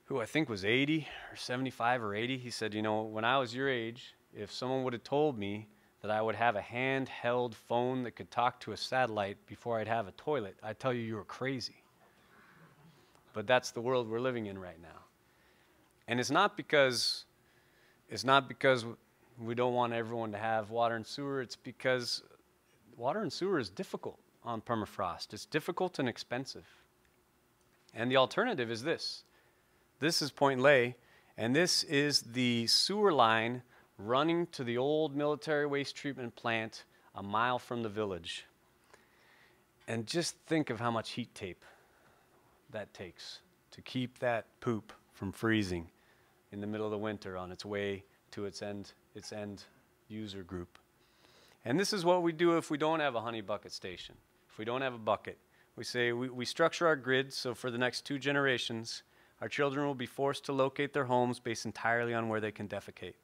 Speaker 2: who I think was 80 or 75 or 80, he said, you know, when I was your age, if someone would have told me that I would have a handheld phone that could talk to a satellite before I'd have a toilet, I'd tell you you were crazy. But that's the world we're living in right now. And it's not because we don't want everyone to have water and sewer. It's because water and sewer is difficult on permafrost. It's difficult and expensive. And the alternative is this. This is Point Lay, and this is the sewer line running to the old military waste treatment plant a mile from the village. And just think of how much heat tape that takes to keep that poop from freezing in the middle of the winter on its way to its end user group. And this is what we do if we don't have a honey bucket station. If we don't have a bucket, we say we structure our grid so for the next 2 generations, our children will be forced to locate their homes based entirely on where they can defecate.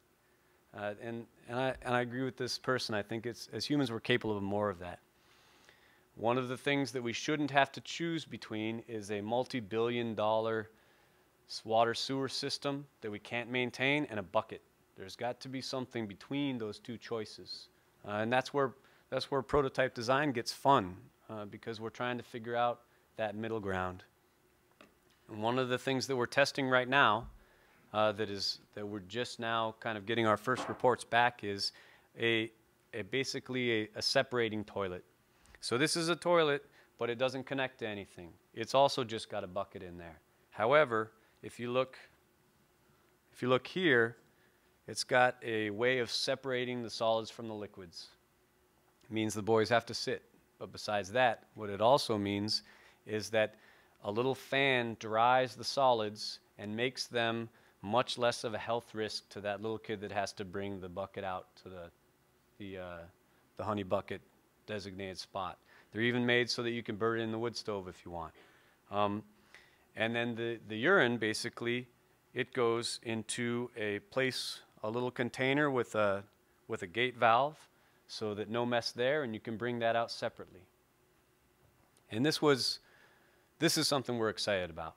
Speaker 2: And I agree with this person. I think as humans we're capable of more of that. One of the things that we shouldn't have to choose between is a multi-billion-dollar water sewer system that we can't maintain and a bucket. There's got to be something between those 2 choices. And that's where prototype design gets fun because we're trying to figure out that middle ground. And one of the things that we're testing right now that we're just now kind of getting our first reports back is basically a separating toilet. So this is a toilet, but it doesn't connect to anything. It's also just got a bucket in there. However, if you look here, it's got a way of separating the solids from the liquids. It means the boys have to sit. But besides that, what it also means is that a little fan dries the solids and makes them much less of a health risk to that little kid that has to bring the bucket out to the honey bucket designated spot. They're even made so that you can burn it in the wood stove if you want. And then the urine, basically, it goes into a little container with a gate valve so that no mess there, and you can bring that out separately. And this is something we're excited about.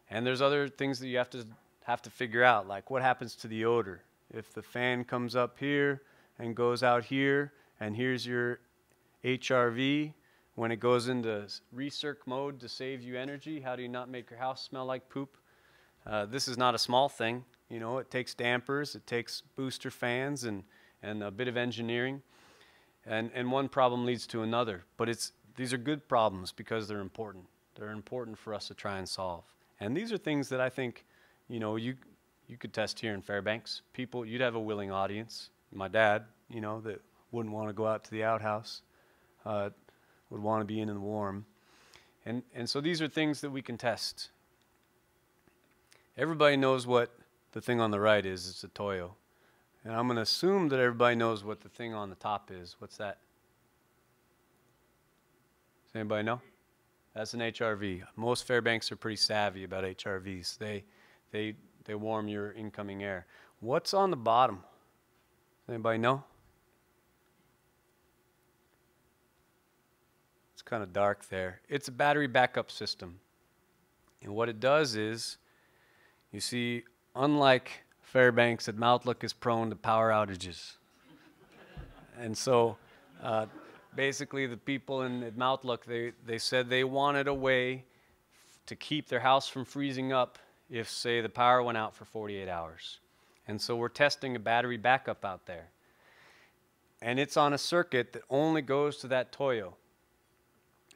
Speaker 2: And there's other things that you have to figure out, like what happens to the odor. If the fan comes up here and goes out here, and here's your HRV, when it goes into recirc mode to save you energy, how do you not make your house smell like poop? This is not a small thing. You know, it takes dampers, it takes booster fans, and a bit of engineering. And one problem leads to another. But these are good problems because they're important. They're important for us to try and solve. And these are things that I think, you know, you could test here in Fairbanks. You'd have a willing audience. My dad, you know, that wouldn't want to go out to the outhouse, would want to be in the warm. And so these are things that we can test. Everybody knows what the thing on the right is. It's a Toyo. And I'm going to assume that everybody knows what the thing on the top is. What's that? Does anybody know? That's an HRV. Most Fairbanks are pretty savvy about HRVs. They warm your incoming air. What's on the bottom? Does anybody know? It's kind of dark there. It's a battery backup system. And what it does is, you see, unlike Fairbanks, Atmautluak is prone to power outages. And so basically the people in Atmautluak, they said they wanted a way to keep their house from freezing up if, say, the power went out for 48 hours. And so we're testing a battery backup out there. And it's on a circuit that only goes to that Toyo.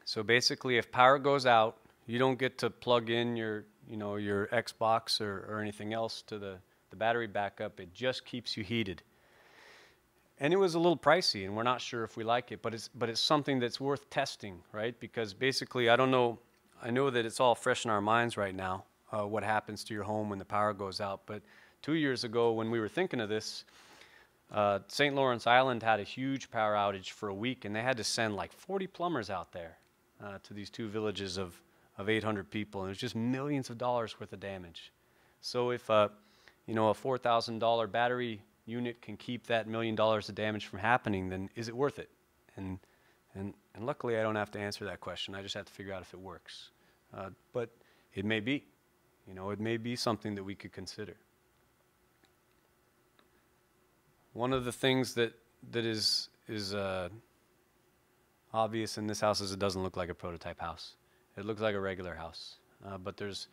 Speaker 2: So basically, if power goes out, you don't get to plug in your Xbox or anything else to the battery backup. It just keeps you heated. And it was a little pricey, and we're not sure if we like it, but it's something that's worth testing, right? Because basically, I know that it's all fresh in our minds right now, what happens to your home when the power goes out. But 2 years ago, when we were thinking of this, St. Lawrence Island had a huge power outage for a week, and they had to send like 40 plumbers out there to these 2 villages of 800 people, and it was just millions of dollars worth of damage. So if a $4,000 battery unit can keep that $1 million of damage from happening, then is it worth it? And luckily, I don't have to answer that question. I just have to figure out if it works. but it may be. It may be something that we could consider. One of the things that is obvious in this house is it doesn't look like a prototype house. It looks like a regular house. But there's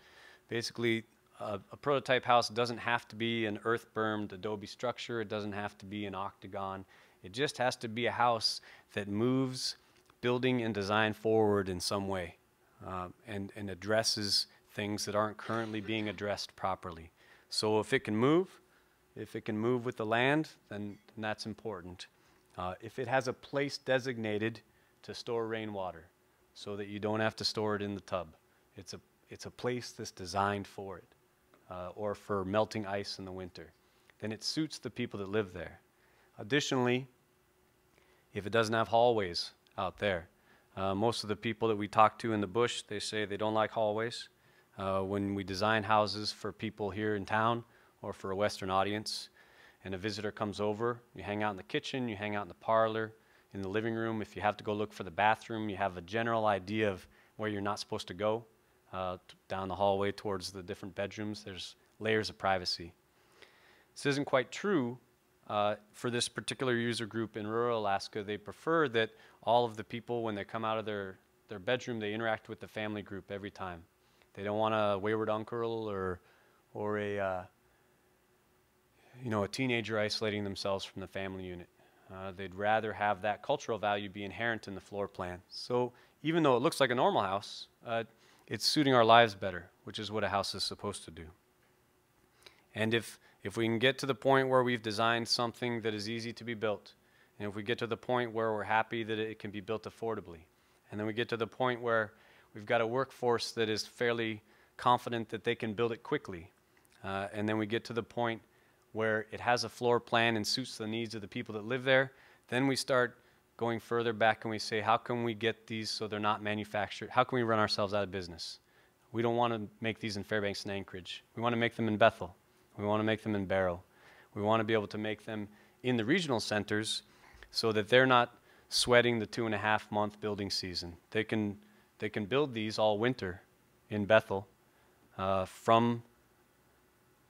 Speaker 2: basically a prototype house doesn't have to be an earth-bermed adobe structure. It doesn't have to be an octagon. It just has to be a house that moves building and design forward in some way and addresses things that aren't currently being addressed properly. So if it can move with the land, then that's important. If it has a place designated to store rainwater so that you don't have to store it in the tub, it's a place that's designed for it, or for melting ice in the winter, then it suits the people that live there. Additionally, if it doesn't have hallways out there, most of the people that we talk to in the bush, they say they don't like hallways. When we design houses for people here in town or for a Western audience, and a visitor comes over, you hang out in the kitchen, you hang out in the parlor, in the living room. If you have to go look for the bathroom, you have a general idea of where you're not supposed to go, down the hallway towards the different bedrooms. There's layers of privacy. This isn't quite true for this particular user group in rural Alaska. They prefer that all of the people, when they come out of their bedroom, they interact with the family group every time. They don't want a wayward uncle or a teenager isolating themselves from the family unit. They'd rather have that cultural value be inherent in the floor plan. So even though it looks like a normal house, it's suiting our lives better, which is what a house is supposed to do. And if we can get to the point where we've designed something that is easy to be built, and if we get to the point where we're happy that it can be built affordably, and then we get to the point where we've got a workforce that is fairly confident that they can build it quickly, and then we get to the point where it has a floor plan and suits the needs of the people that live there, then we start going further back and we say, how can we get these so they're not manufactured? How can we run ourselves out of business? We don't want to make these in Fairbanks and Anchorage. We want to make them in Bethel. We want to make them in Barrow. We want to be able to make them in the regional centers so that they're not sweating the 2.5-month building season. They can build these all winter in Bethel from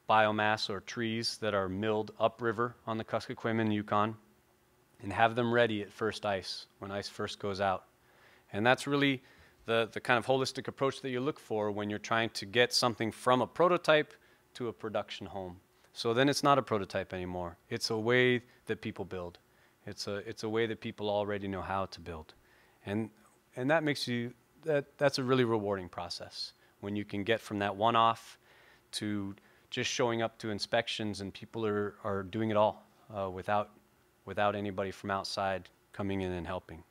Speaker 2: biomass or trees that are milled upriver on the Kuskokwim Yukon, and have them ready at first ice, when ice first goes out. And that's really the kind of holistic approach that you look for when you're trying to get something from a prototype to a production home. So then it's not a prototype anymore. It's a way that people build. It's a way that people already know how to build. And that makes that's a really rewarding process, when you can get from that one-off to just showing up to inspections and people are doing it all without anybody from outside coming in and helping.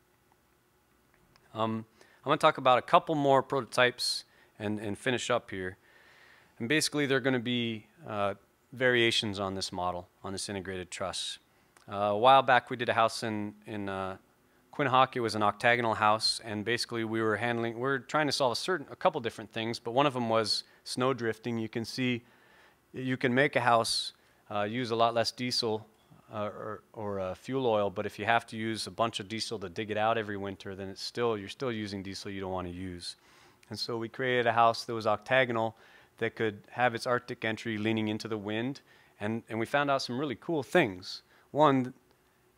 Speaker 2: I'm going to talk about a couple more prototypes and finish up here. And basically, they're going to be variations on this model, on this integrated truss. A while back, we did a house in Quinhagak. It was an octagonal house, and basically we were trying to solve a couple different things, but one of them was snow drifting. You can see you can make a house use a lot less diesel or fuel oil, but if you have to use a bunch of diesel to dig it out every winter, then you're still using diesel you don't want to use. And so we created a house that was octagonal that could have its Arctic entry leaning into the wind, and we found out some really cool things. One,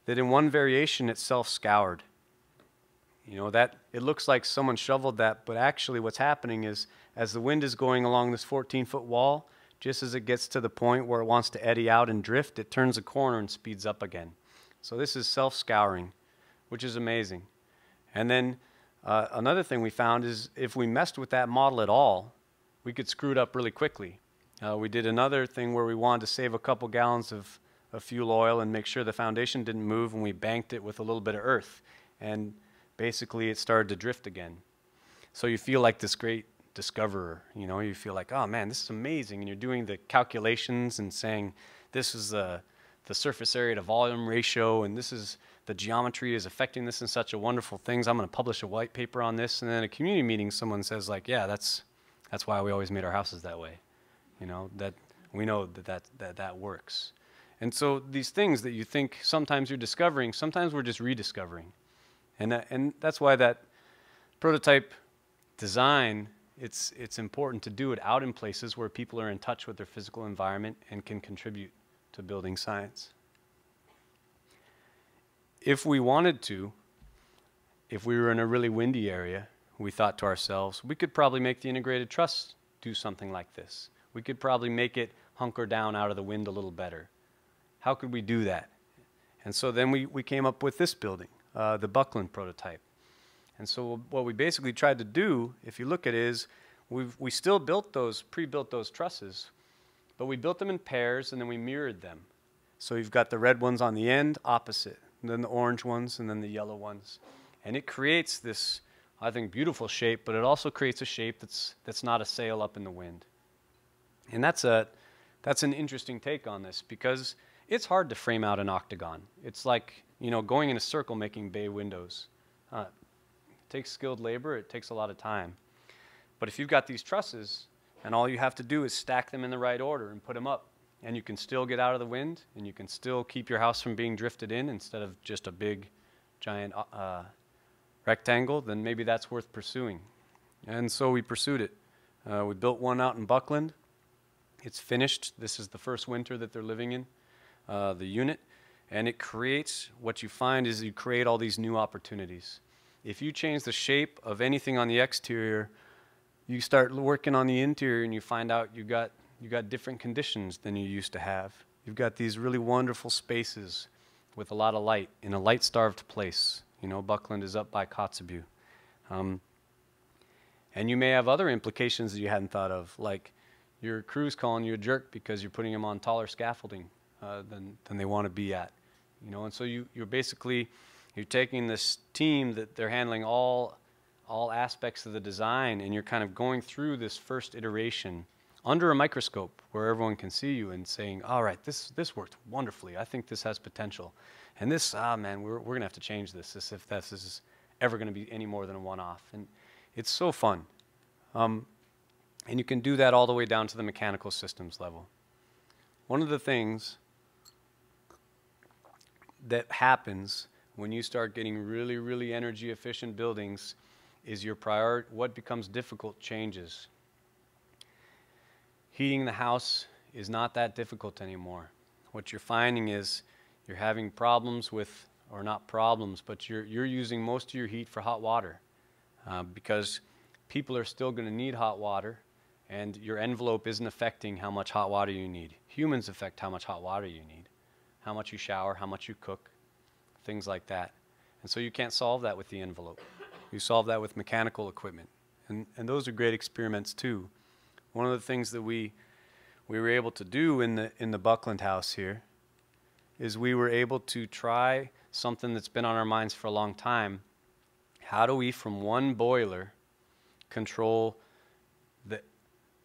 Speaker 2: that in one variation it's self-scoured. That it looks like someone shoveled that, but actually what's happening is as the wind is going along this 14-foot wall, just as it gets to the point where it wants to eddy out and drift, it turns a corner and speeds up again. So this is self-scouring, which is amazing. And then another thing we found is if we messed with that model at all, we could screw it up really quickly. We did another thing where we wanted to save a couple gallons of fuel oil and make sure the foundation didn't move, and we banked it with a little bit of earth. And basically it started to drift again. So you feel like this great discoverer, you feel like, oh man, this is amazing, and you're doing the calculations and saying this is the surface area to volume ratio, and this is the geometry is affecting this in such a wonderful things. I'm going to publish a white paper on this, and then at a community meeting someone says like, yeah, that's why we always made our houses that way, that we know that works. And so these things that you think sometimes you're discovering, sometimes we're just rediscovering, and that's why that prototype design it's important to do it out in places where people are in touch with their physical environment and can contribute to building science. If we wanted to, if we were in a really windy area, we thought to ourselves, we could probably make the integrated truss do something like this. We could probably make it hunker down out of the wind a little better. How could we do that? And so then we came up with this building, the Buckland prototype. And so what we basically tried to do, if you look at it, is we still pre-built those trusses, but we built them in pairs and then we mirrored them. So you've got the red ones on the end opposite, and then the orange ones, and then the yellow ones. And it creates this, I think, beautiful shape, but it also creates a shape that's not a sail up in the wind. And that's an interesting take on this, because it's hard to frame out an octagon. It's like, going in a circle making bay windows. It takes skilled labor, it takes a lot of time. But if you've got these trusses, and all you have to do is stack them in the right order and put them up, and you can still get out of the wind, and you can still keep your house from being drifted in instead of just a big, giant rectangle, then maybe that's worth pursuing. And so we pursued it. We built one out in Buckland. It's finished. This is the first winter that they're living in, the unit. And it creates, what you find is you create all these new opportunities. If you change the shape of anything on the exterior, you start working on the interior and you find out you got different conditions than you used to have. You've got these really wonderful spaces with a lot of light in a light-starved place. Buckland is up by Kotzebue. And you may have other implications that you hadn't thought of, like your crew's calling you a jerk because you're putting them on taller scaffolding than they want to be at. And so you're taking this team that they're handling all aspects of the design, and you're kind of going through this first iteration under a microscope where everyone can see you and saying, all right, this worked wonderfully. I think this has potential. And this, man, we're going to have to change this if this is ever going to be any more than a one-off. And it's so fun. And you can do that all the way down to the mechanical systems level. One of the things that happens when you start getting really, really energy efficient buildings is what becomes difficult changes. Heating the house is not that difficult anymore. What you're finding is you're having problems with, or not problems, but you're using most of your heat for hot water because people are still going to need hot water, and your envelope isn't affecting how much hot water you need. Humans affect how much hot water you need, how much you shower, how much you cook, things like that. And so you can't solve that with the envelope. You solve that with mechanical equipment. And those are great experiments too. One of the things that we were able to do in the Buckland house here is we were able to try something that's been on our minds for a long time. How do we, from one boiler, control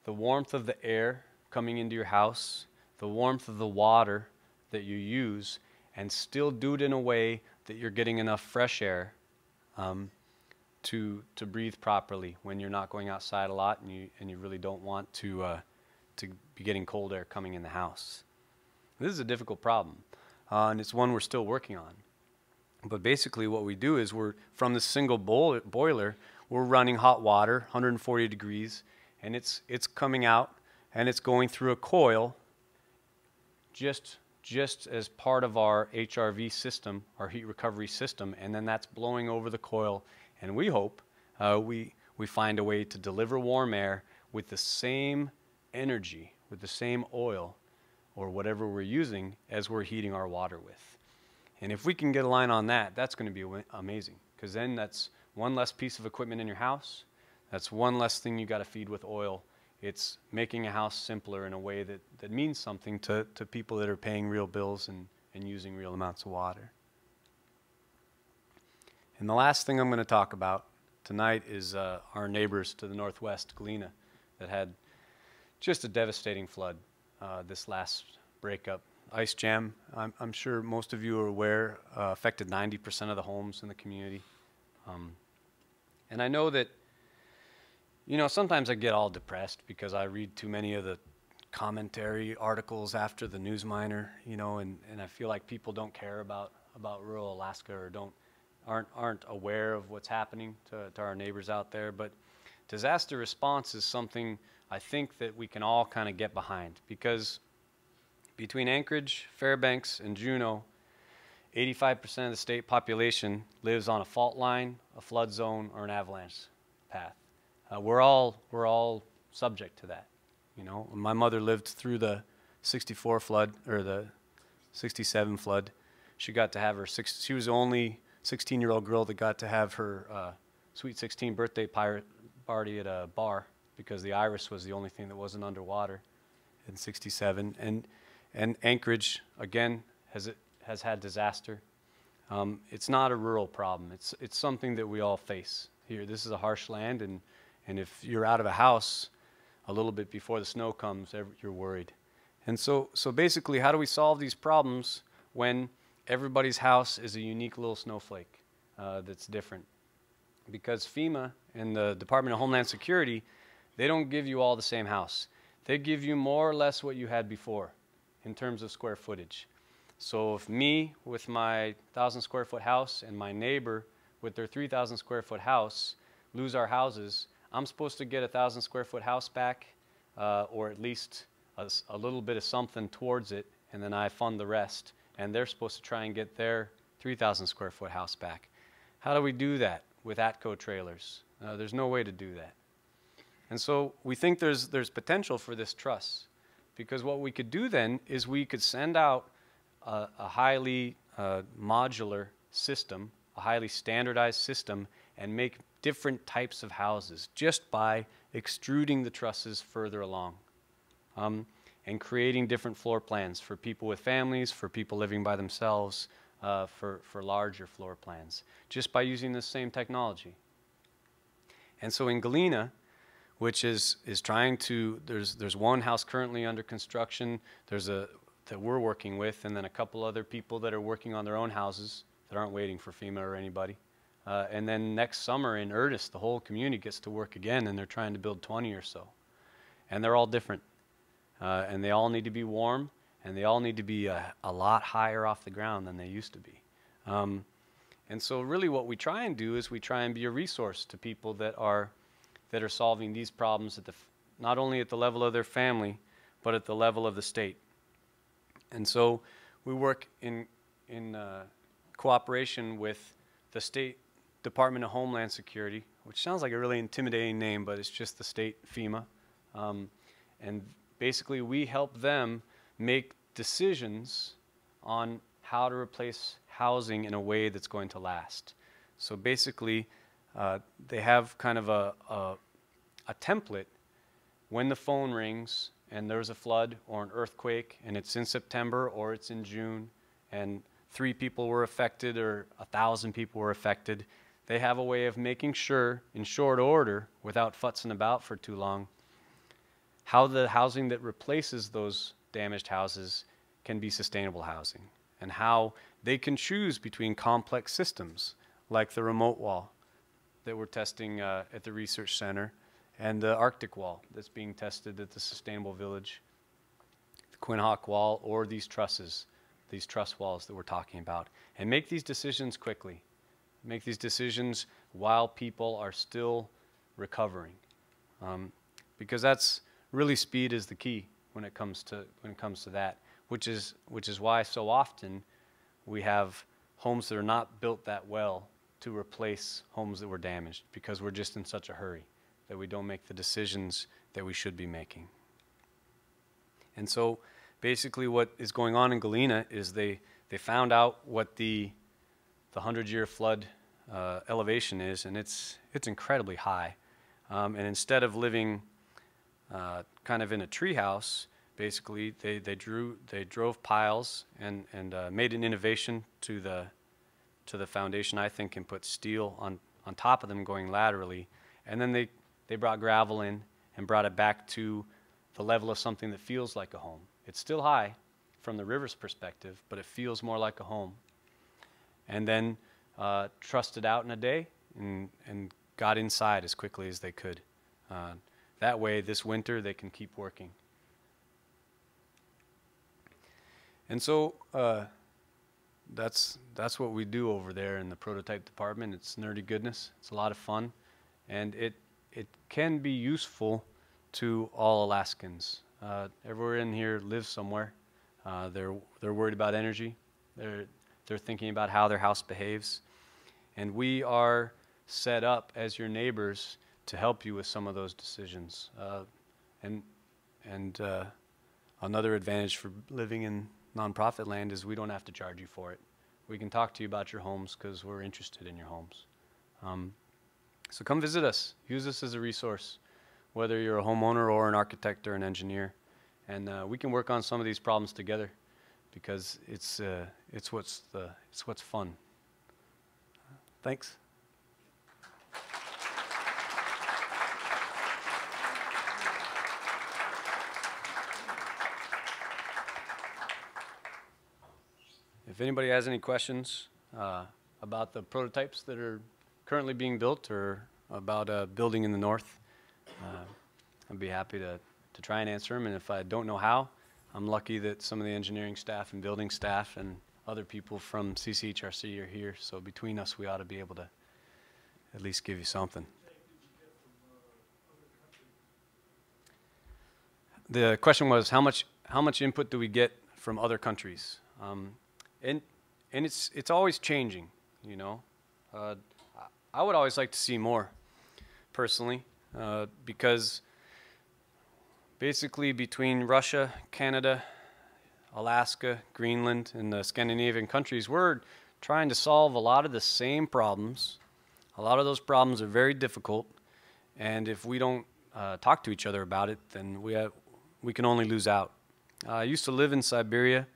Speaker 2: the warmth of the air coming into your house, the warmth of the water that you use, and still do it in a way that you're getting enough fresh air to breathe properly when you're not going outside a lot and you really don't want to be getting cold air coming in the house. This is a difficult problem, and it's one we're still working on. But basically what we do is from this single boiler, we're running hot water, 140 degrees, and it's coming out, and it's going through a coil just as part of our HRV system, our heat recovery system, and then that's blowing over the coil. And we hope we find a way to deliver warm air with the same energy, with the same oil or whatever we're using as we're heating our water with. And if we can get a line on that, that's going to be amazing, because then that's one less piece of equipment in your house. That's one less thing you got to feed with oil. It's making a house simpler in a way that means something to people that are paying real bills and using real amounts of water. And the last thing I'm going to talk about tonight is our neighbors to the northwest, Galena, that had just a devastating flood this last breakup. Ice jam, I'm sure most of you are aware, affected 90% of the homes in the community. And I know that, sometimes I get all depressed because I read too many of the commentary articles after the News Miner, and I feel like people don't care about rural Alaska or aren't aware of what's happening to our neighbors out there. But disaster response is something I think that we can all kind of get behind, because between Anchorage, Fairbanks, and Juneau, 85% of the state population lives on a fault line, a flood zone, or an avalanche path. We're all subject to that. You know, my mother lived through the 64 flood, or the 67 flood. She got to have her she was the only 16-year-old girl that got to have her sweet 16 birthday party at a bar, because the Iris was the only thing that wasn't underwater in 67. And Anchorage, again, has had disaster. It's not a rural problem. It's something that we all face here. This is a harsh land, and if you're out of a house a little bit before the snow comes, you're worried. And so basically, how do we solve these problems when everybody's house is a unique little snowflake that's different? Because FEMA and the Department of Homeland Security, they don't give you all the same house. They give you more or less what you had before in terms of square footage. So if me with my 1,000 square foot house and my neighbor with their 3,000 square foot house lose our houses, I'm supposed to get a 1,000 square foot house back, or at least a little bit of something towards it, and then I fund the rest. And they're supposed to try and get their 3,000 square foot house back. How do we do that with ATCO trailers? There's no way to do that. And so we think there's potential for this truss, because what we could do then is we could send out a highly modular system, a highly standardized system, and make different types of houses just by extruding the trusses further along, and creating different floor plans for people with families, for people living by themselves, for larger floor plans, just by using the same technology. And so in Galena, which is trying to, there's one house currently under construction, that we're working with, and then a couple other people that are working on their own houses that aren't waiting for FEMA or anybody. And then next summer in earnest, the whole community gets to work again, and they're trying to build 20 or so. And they're all different. And they all need to be warm, and they all need to be a lot higher off the ground than they used to be. And so really what we try and do is we try and be a resource to people that are solving these problems not only at the level of their family, but at the level of the state. And so we work in cooperation with the State Department of Homeland Security, which sounds like a really intimidating name, but it's just the state FEMA. And basically we help them make decisions on how to replace housing in a way that's going to last. So basically they have kind of a template. When the phone rings and there's a flood or an earthquake, and it's in September or it's in June, and 3 people were affected or 1,000 people were affected, they have a way of making sure in short order, without futzing about for too long, how the housing that replaces those damaged houses can be sustainable housing, and how they can choose between complex systems like the remote wall that we're testing at the research center, and the Arctic wall that's being tested at the Sustainable Village, the Quinhagh wall, or these trusses, these truss walls that we're talking about, and make these decisions quickly. Make these decisions while people are still recovering, because that's really, speed is the key when it comes to that, which is why so often we have homes that are not built that well to replace homes that were damaged, because we're just in such a hurry that we don't make the decisions that we should be making. And so basically what is going on in Galena is they found out what the 100-year flood elevation is, and it's incredibly high. And instead of living kind of in a tree house, basically they drove piles and made an innovation to the foundation, I think, and put steel on top of them going laterally. And then they brought gravel in and brought it back to the level of something that feels like a home. It's still high from the river's perspective, but it feels more like a home. And then trussed it out in a day and got inside as quickly as they could. That way, this winter, they can keep working. And so that's what we do over there in the prototype department. It's nerdy goodness. It's a lot of fun. And it can be useful to all Alaskans. Everyone in here lives somewhere. They're worried about energy. They're thinking about how their house behaves. And we are set up as your neighbors to help you with some of those decisions. Another advantage for living in nonprofit land is we don't have to charge you for it. We can talk to you about your homes because we're interested in your homes. So come visit us. Use us as a resource, whether you're a homeowner or an architect or an engineer. And we can work on some of these problems together because it's what's fun. Thanks. If anybody has any questions about the prototypes that are currently being built or about a building in the north, I'd be happy to try and answer them. And if I don't know how, I'm lucky that some of the engineering staff and building staff and other people from CCHRC are here. So between us, we ought to be able to at least give you something. The question was, how much input do we get from other countries? And it's always changing, you know. I would always like to see more, personally, because basically between Russia, Canada, Alaska, Greenland, and the Scandinavian countries, we're trying to solve a lot of the same problems. A lot of those problems are very difficult, and if we don't talk to each other about it, then we can only lose out. I used to live in Siberia.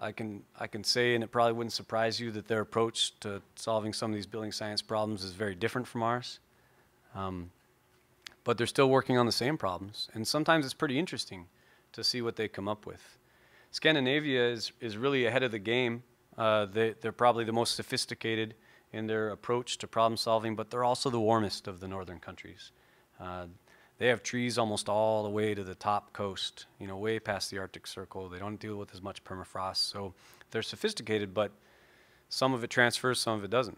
Speaker 2: I can say, and it probably wouldn't surprise you, that their approach to solving some of these building science problems is very different from ours. But they're still working on the same problems, and sometimes it's pretty interesting to see what they come up with. Scandinavia is really ahead of the game. They're probably the most sophisticated in their approach to problem solving, but they're also the warmest of the northern countries. They have trees almost all the way to the top coast, you know, way past the Arctic Circle. They don't deal with as much permafrost, so they're sophisticated, but some of it transfers, some of it doesn't.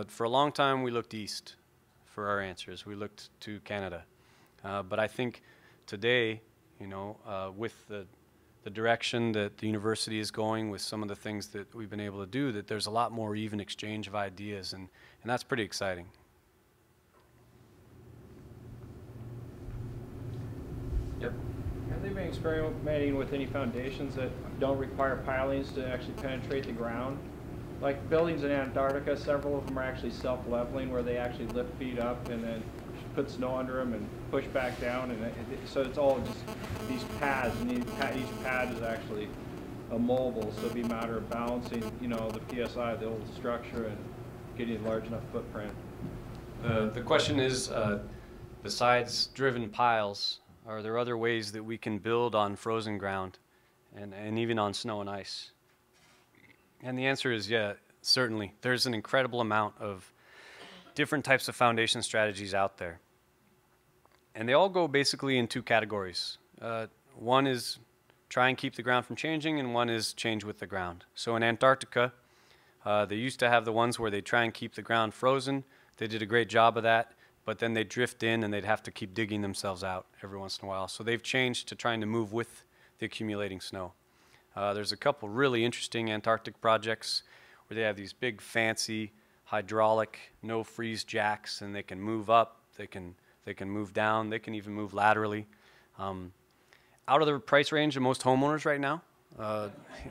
Speaker 2: For a long time, we looked east for our answers. We looked to Canada. But I think today, you know, with the direction that the university is going, with some of the things that we've been able to do, that there's a lot more even exchange of ideas, and that's pretty exciting. Yep.
Speaker 3: Have they been experimenting with any foundations that don't require pilings to actually penetrate the ground? Like buildings in Antarctica, several of them are actually self-leveling, where they actually lift feet up and then put snow under them and push back down, and so it's all just these pads, and each pad is actually immobile, so it'd be a matter of balancing, you know, the PSI of the old structure and getting a large enough footprint.
Speaker 2: The question is, besides driven piles, are there other ways that we can build on frozen ground and even on snow and ice? And the answer is yeah, certainly. There's an incredible amount of different types of foundation strategies out there. And they all go basically in two categories. One is try and keep the ground from changing, and one is change with the ground. So in Antarctica, they used to have the ones where they try and keep the ground frozen. They did a great job of that, but then they'd drift in and they'd have to keep digging themselves out every once in a while. So they've changed to trying to move with the accumulating snow. There's a couple really interesting Antarctic projects where they have these big fancy hydraulic no freeze jacks, and they can move up, they can move down, they can even move laterally. Out of the price range of most homeowners right now.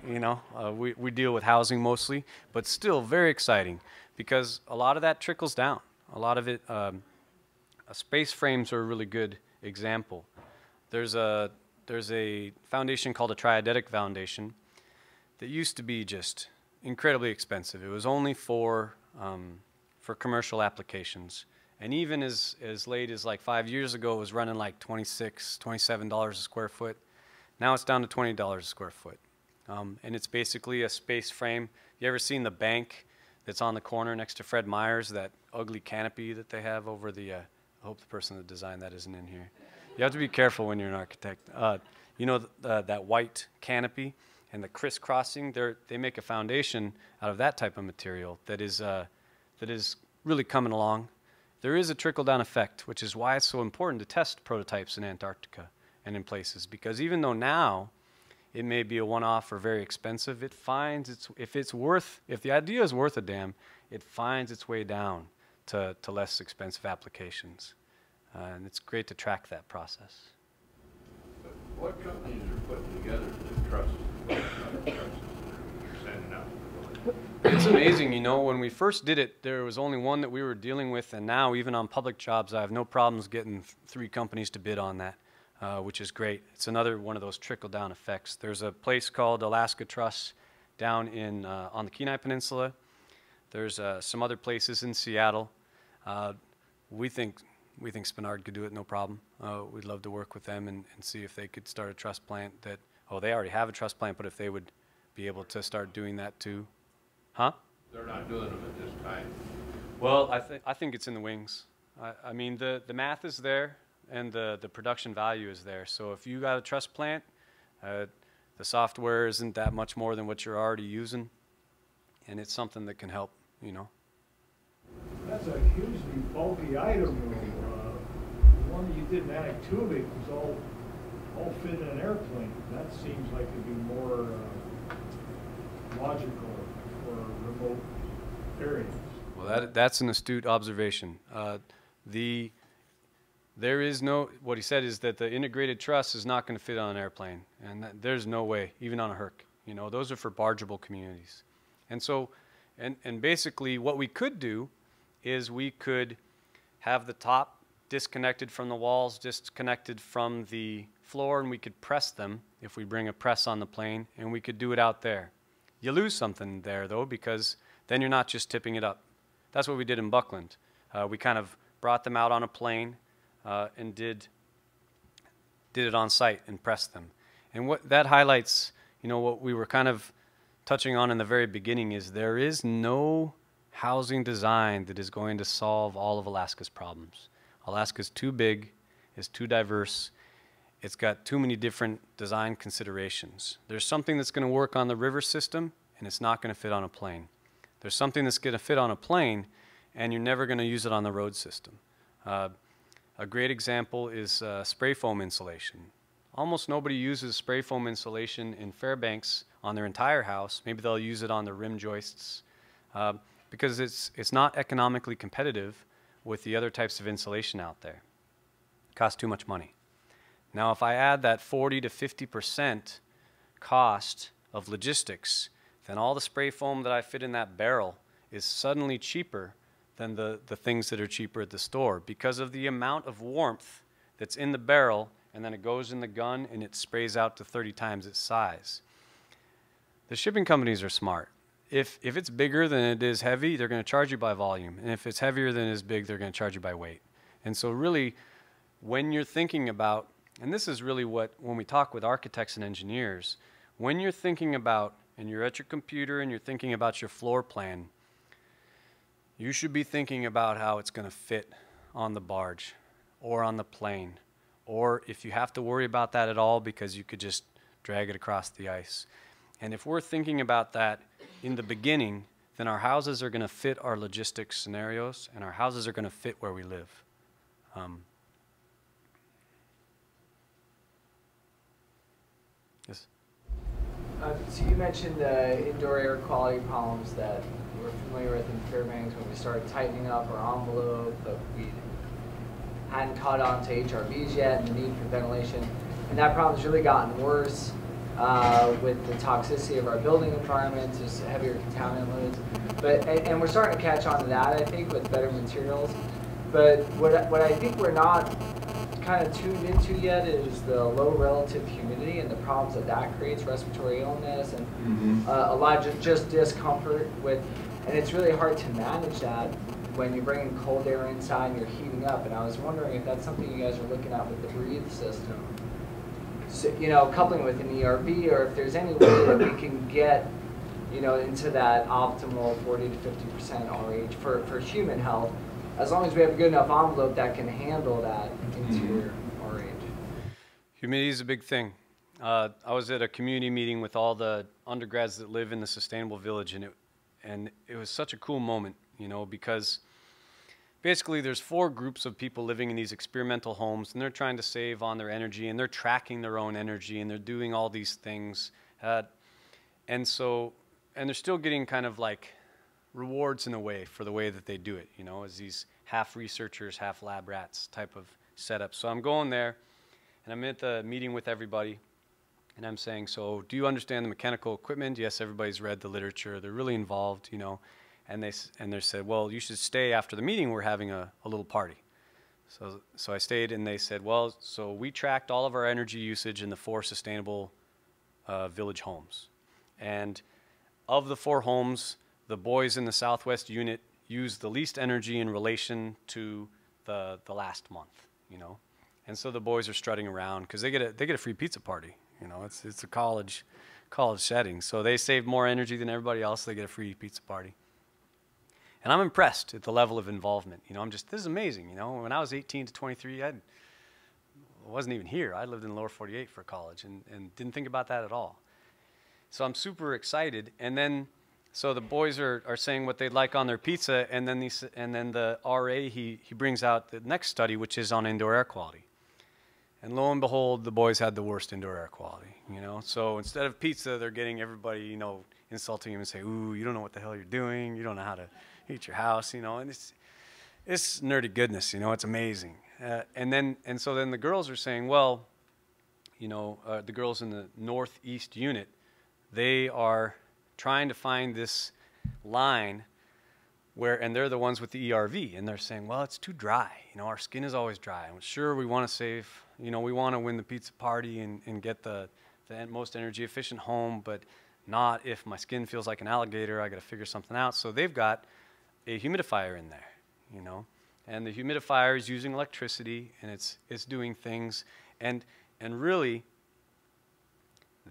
Speaker 2: You know, we deal with housing mostly, but still very exciting because a lot of that trickles down. A lot of it, space frames are a really good example. There's a foundation called a triadetic foundation that used to be just incredibly expensive. It was only for commercial applications. And even as late as like 5 years ago, it was running like $26, $27 a square foot. Now it's down to $20 a square foot. And it's basically a space frame. You ever seen the bank that's on the corner next to Fred Meyer's, that ugly canopy that they have over the, I hope the person that designed that isn't in here. You have to be careful when you're an architect. You know that white canopy and the crisscrossing, they make a foundation out of that type of material that is really coming along. there is a trickle-down effect, which is why it's so important to test prototypes in Antarctica and in places, because even though now it may be a one-off or very expensive, it finds if the idea is worth a damn, it finds its way down to less expensive applications. And it's great to track that process.
Speaker 4: What companies are putting together the trusses? You're sending out to the village?
Speaker 2: It's amazing, you know, when we first did it, there was only one that we were dealing with, and now even on public jobs, I have no problems getting 3 companies to bid on that, which is great. It's another one of those trickle-down effects. There's a place called Alaska Truss down in on the Kenai Peninsula. There's some other places in Seattle. We think Spenard could do it, no problem. We'd love to work with them and see if they could start a truss plant that, they already have a truss plant, but if they would be able to start doing that too. Huh?
Speaker 4: They're not doing them at this time.
Speaker 2: Well, I think it's in the wings. I mean, the math is there and the production value is there. So if you got a truss plant, the software isn't that much more than what you're already using, and it's something that can help, you know.
Speaker 5: That's a hugely bulky item. The one that you did in Atmautluak was all fit in an airplane. That seems like it'd be more logical for remote areas.
Speaker 2: Well, that's an astute observation. There is no, what he said is that the integrated truss is not going to fit on an airplane, and there's no way, even on a Herc. You know, those are for bargeable communities. And so, and basically what we could do is we could have the top disconnected from the walls, disconnected from the floor, and we could press them if we bring a press on the plane, and we could do it out there. You lose something there, though, because then you're not just tipping it up. That's what we did in Buckland. We kind of brought them out on a plane and did it on site and pressed them. And what that highlights, you know, what we were kind of touching on in the very beginning is there is no housing design that is going to solve all of Alaska's problems. Alaska's too big, it's too diverse, it's got too many different design considerations. There's something that's going to work on the river system, and it's not going to fit on a plane. There's something that's going to fit on a plane, and you're never going to use it on the road system. A great example is spray foam insulation. Almost nobody uses spray foam insulation in Fairbanks on their entire house. Maybe they'll use it on the rim joists because it's not economically competitive with the other types of insulation out there. It costs too much money. Now, if I add that 40 to 50% cost of logistics, then all the spray foam that I fit in that barrel is suddenly cheaper than the things that are cheaper at the store because of the amount of warmth that's in the barrel, and then it goes in the gun and it sprays out to 30 times its size. The shipping companies are smart. If it's bigger than it is heavy, they're going to charge you by volume. And if it's heavier than it is big, they're going to charge you by weight. And so really, when you're thinking about, and this is really what, when we talk with architects and engineers, when you're thinking about, and you're at your computer and you're thinking about your floor plan, you should be thinking about how it's going to fit on the barge or on the plane, or if you have to worry about that at all because you could just drag it across the ice. And if we're thinking about that in the beginning, then our houses are going to fit our logistics scenarios, and our houses are going to fit where we live. Yes?
Speaker 6: So you mentioned the indoor air quality problems that we're familiar with in Fairbanks when we started tightening up our envelope, but we hadn't caught on to HRVs yet and the need for ventilation. And that problem's really gotten worse with the toxicity of our building environment, just heavier contaminant loads. And we're starting to catch on to that, I think, with better materials. But what I think we're not kind of tuned into yet is the low relative humidity and the problems that creates, respiratory illness, and a lot of just discomfort with, and it's really hard to manage that when you're bringing cold air inside and you're heating up. And I was wondering if that's something you guys are looking at with the breathe system. So, you know, coupling with an ERV, or if there's any way that we can get, you know, into that optimal 40 to 50% RH for human health, as long as we have a good enough envelope that can handle that interior RH.
Speaker 2: Humidity is a big thing. I was at a community meeting with all the undergrads that live in the Sustainable Village, and it was such a cool moment, you know, because basically there's 4 groups of people living in these experimental homes, and they're trying to save on their energy, and they're tracking their own energy, and they're doing all these things. And they're still getting kind of like rewards in a way for the way that they do it, you know, as these half researchers, half lab rats type of setup. So I'm going there, and I'm at the meeting with everybody, and I'm saying, so do you understand the mechanical equipment? Yes, everybody's read the literature. They're really involved, you know. And they said, well, you should stay after the meeting. We're having a little party. So I stayed, and they said, well, so we tracked all of our energy usage in the 4 sustainable village homes. And of the 4 homes, the boys in the Southwest unit used the least energy in relation to the last month, you know. And so the boys are strutting around because they get a free pizza party, you know. It's a college setting, so they save more energy than everybody else. They get a free pizza party. And I'm impressed at the level of involvement. You know, this is amazing. You know, when I was 18 to 23, I wasn't even here. I lived in the lower 48 for college and didn't think about that at all. So I'm super excited. And then, so the boys are saying what they'd like on their pizza, and then the RA, he brings out the next study, which is on indoor air quality. And lo and behold, the boys had the worst indoor air quality, you know. So instead of pizza, they're getting everybody, you know, insulting him and say, ooh, you don't know what the hell you're doing. You don't know how to heat your house, you know. And it's nerdy goodness, you know. It's amazing. And so then the girls are saying, well, you know, the girls in the northeast unit, they are trying to find this line where, and they're the ones with the ERV, and they're saying, well, it's too dry. You know, our skin is always dry. And sure, we want to save, you know, we want to win the pizza party and get the most energy efficient home, but not if my skin feels like an alligator. I got to figure something out. So they've got a humidifier in there, you know, and the humidifier is using electricity, and it's doing things, and really,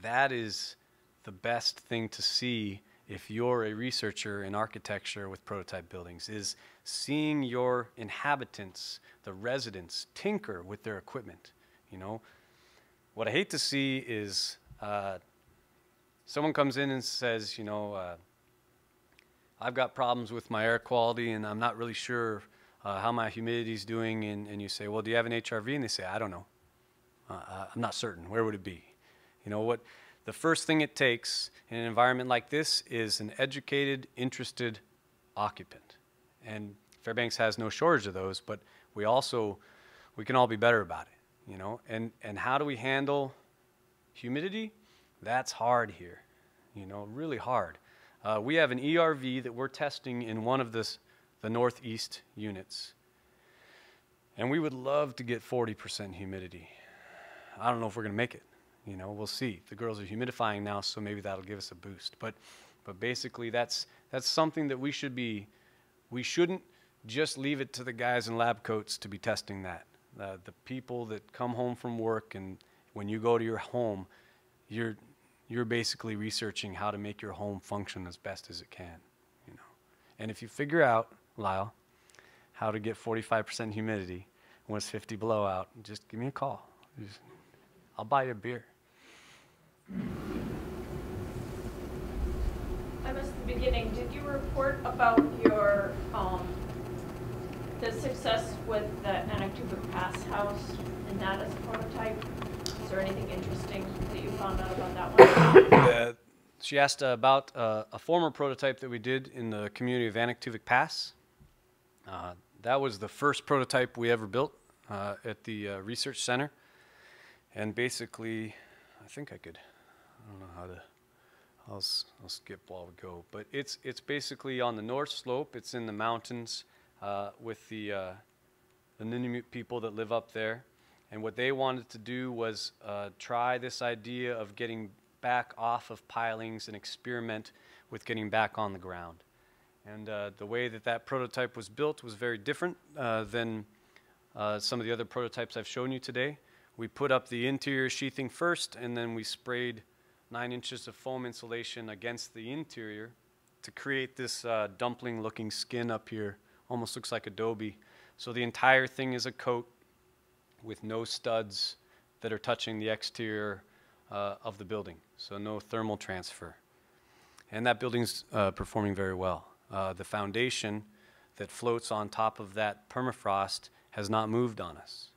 Speaker 2: that is the best thing to see if you're a researcher in architecture with prototype buildings, is seeing your inhabitants, the residents, tinker with their equipment, you know. What I hate to see is someone comes in and says, you know, I've got problems with my air quality, and I'm not really sure how my humidity is doing, and you say, well, do you have an HRV? And they say, I don't know. I'm not certain. Where would it be? You know what? The first thing it takes in an environment like this is an educated, interested occupant. And Fairbanks has no shortage of those, but we can all be better about it, you know. And how do we handle humidity? That's hard here, you know, really hard. We have an ERV that we're testing in one of the northeast units. And we would love to get 40% humidity. I don't know if we're going to make it. You know, we'll see. The girls are humidifying now, so maybe that'll give us a boost. But basically, that's something that we shouldn't just leave it to the guys in lab coats to be testing that. The people that come home from work, and when you go to your home, you're basically researching how to make your home function as best as it can, you know. And if you figure out, Lyle, how to get 45% humidity when it's 50 below out, just give me a call. I'll buy you a beer.
Speaker 7: I missed the beginning. Did you report about your the success with the Atmautluak Pass house and that as a prototype? Is there anything interesting that you found out about that one?
Speaker 2: She asked about a former prototype that we did in the community of Atmautluak Pass. That was the first prototype we ever built at the research center. And basically, I think I don't know how to, I'll skip while we go. But it's basically on the north slope. It's in the mountains with the Nunavut people that live up there. And what they wanted to do was try this idea of getting back off of pilings and experiment with getting back on the ground. And the way that prototype was built was very different than some of the other prototypes I've shown you today. We put up the interior sheathing first, and then we sprayed 9 inches of foam insulation against the interior to create this dumpling-looking skin up here. Almost looks like adobe. So the entire thing is a coat with no studs that are touching the exterior of the building. So no thermal transfer. And that building's performing very well. The foundation, that floats on top of that permafrost has not moved on us.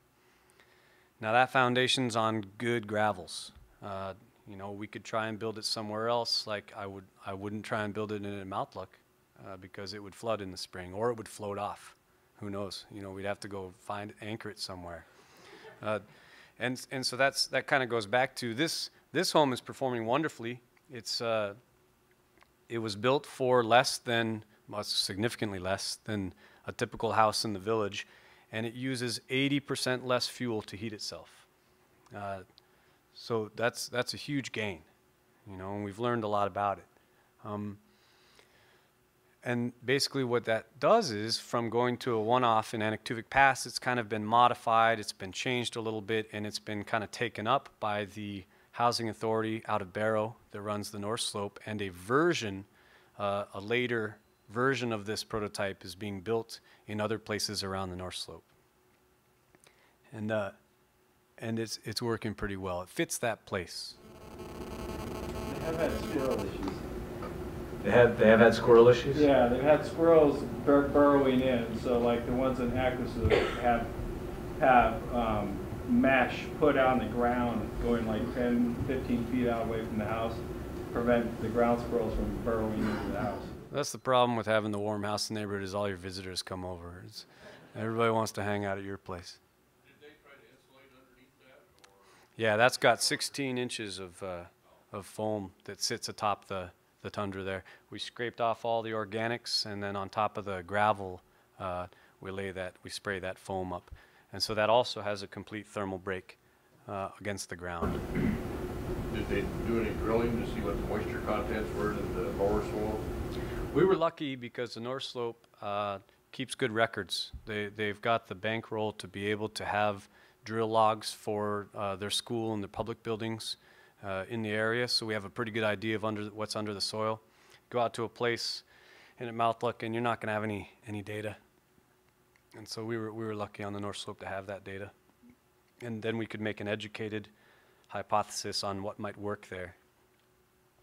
Speaker 2: Now that foundation's on good gravels. You know, we could try and build it somewhere else. Like I wouldn't try and build it in Atmautluak because it would flood in the spring, or it would float off. Who knows? You know, we'd have to go anchor it somewhere. And so that kind of goes back to this home is performing wonderfully. It was built for significantly less than a typical house in the village, and it uses 80% less fuel to heat itself. So that's a huge gain, you know, and we've learned a lot about it. And basically what that does is, from going to a one-off in Anaktuvik Pass, it's kind of been modified, it's been changed a little bit, and it's been kind of taken up by the housing authority out of Barrow that runs the North Slope, and a later version of this prototype is being built in other places around the North Slope. And it's working pretty well. It fits that place.
Speaker 3: They have had squirrel issues.
Speaker 2: They have had squirrel issues?
Speaker 3: Yeah, they've had squirrels burrowing in. So like the ones in Acquisition have mesh put on the ground going like 10, 15 feet out away from the house, prevent the ground squirrels from burrowing into the house.
Speaker 2: That's the problem with having the warm house in the neighborhood, is all your visitors come over. Everybody wants to hang out at your place.
Speaker 4: Did they try to insulate underneath that? Or?
Speaker 2: Yeah, that's got 16 inches of foam that sits atop the tundra there. We scraped off all the organics, and then on top of the gravel, we spray that foam up. And so that also has a complete thermal break against the ground.
Speaker 4: Did they do any drilling to see what the moisture contents were in the lower soil?
Speaker 2: We were lucky because the North Slope keeps good records. They've got the bankroll to be able to have drill logs for their school and their public buildings in the area, so we have a pretty good idea of what's under the soil. Go out to a place in Atmautluak and you're not going to have any data. And so we were lucky on the North Slope to have that data. And then we could make an educated hypothesis on what might work there,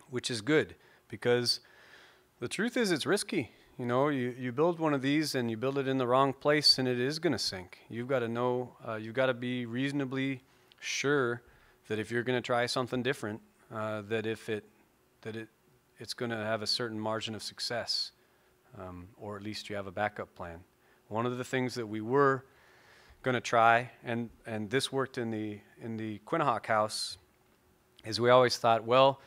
Speaker 2: which is good, because the truth is it's risky. You know, you build one of these and you build it in the wrong place and it is going to sink. You've got to know, you've got to be reasonably sure that if you're going to try something different, it's going to have a certain margin of success, or at least you have a backup plan. One of the things that we were going to try, and this worked in the Quinhagak house, is we always thought, well,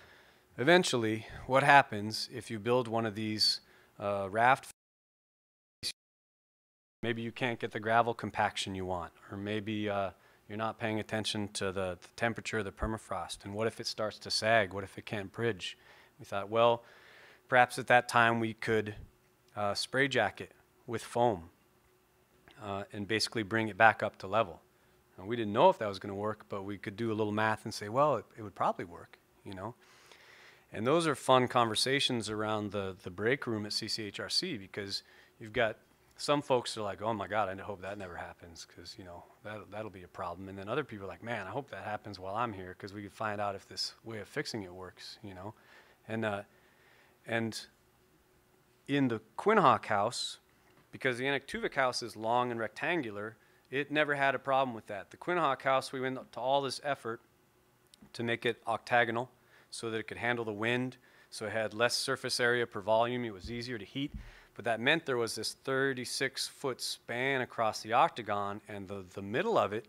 Speaker 2: eventually, what happens if you build one of these raft? Maybe you can't get the gravel compaction you want, or maybe you're not paying attention to the temperature of the permafrost. And what if it starts to sag? What if it can't bridge? We thought, well, perhaps at that time we could spray jacket with foam and basically bring it back up to level. And we didn't know if that was going to work, but we could do a little math and say, well, it would probably work, you know. And those are fun conversations around the break room at CCHRC, because you've got some folks are like, oh my God, I hope that never happens, because, you know, that'll be a problem. And then other people are like, man, I hope that happens while I'm here, because we can find out if this way of fixing it works, you know. And in the Quinhagak house, because the Anaktuvik house is long and rectangular, it never had a problem with that. The Quinhagak house, we went to all this effort to make it octagonal so that it could handle the wind, so it had less surface area per volume, it was easier to heat. But that meant there was this 36-foot span across the octagon, and the middle of it,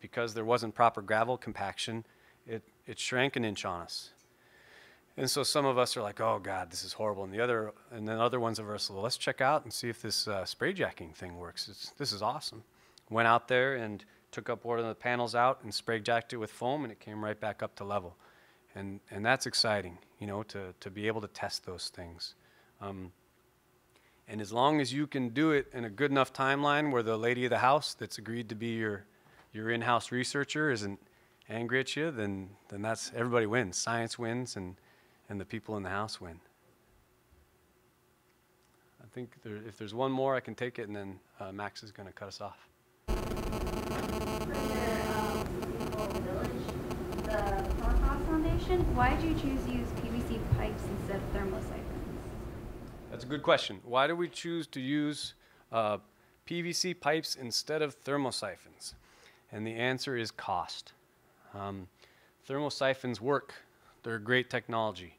Speaker 2: because there wasn't proper gravel compaction, it shrank an inch on us. And so some of us are like, oh God, this is horrible. And then other ones of us, well, let's check out and see if this spray jacking thing works. This is awesome. Went out there and took up one of the panels out and spray jacked it with foam, and it came right back up to level. And that's exciting, you know, to be able to test those things. And as long as you can do it in a good enough timeline where the lady of the house that's agreed to be your in-house researcher isn't angry at you, then that's, everybody wins. Science wins, and the people in the house win. I think if there's one more, I can take it, and then Max is going to cut us off.
Speaker 8: For your sustainable village, the permafrost foundation, why did you choose to use PVC pipes instead of thermosiphons?
Speaker 2: That's a good question. Why do we choose to use PVC pipes instead of thermosiphons? And the answer is cost. Thermosiphons work. They're great technology,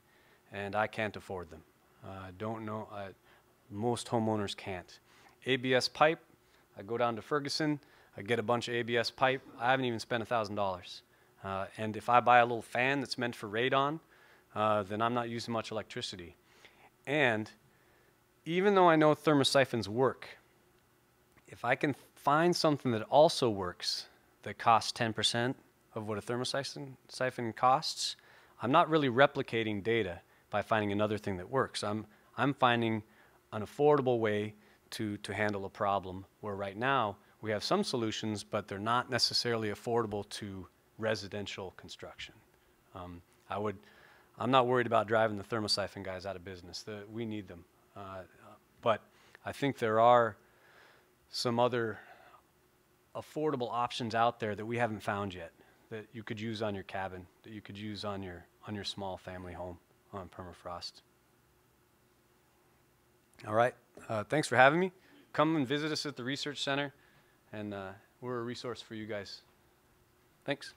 Speaker 2: and I can't afford them. Don't know. Most homeowners can't. ABS pipe, I go down to Ferguson, I get a bunch of ABS pipe. I haven't even spent $1,000. And if I buy a little fan that's meant for radon, then I'm not using much electricity. And even though I know thermosiphons work, if I can find something that also works that costs 10% of what a thermosiphon costs, I'm not really replicating data by finding another thing that works. I'm finding an affordable way to handle a problem where right now we have some solutions, but they're not necessarily affordable to residential construction. I'm not worried about driving the thermosiphon guys out of business. We need them. But I think there are some other affordable options out there that we haven't found yet that you could use on your cabin, that you could use on your small family home on permafrost. All right, thanks for having me. Come and visit us at the Research Center, and we're a resource for you guys. Thanks.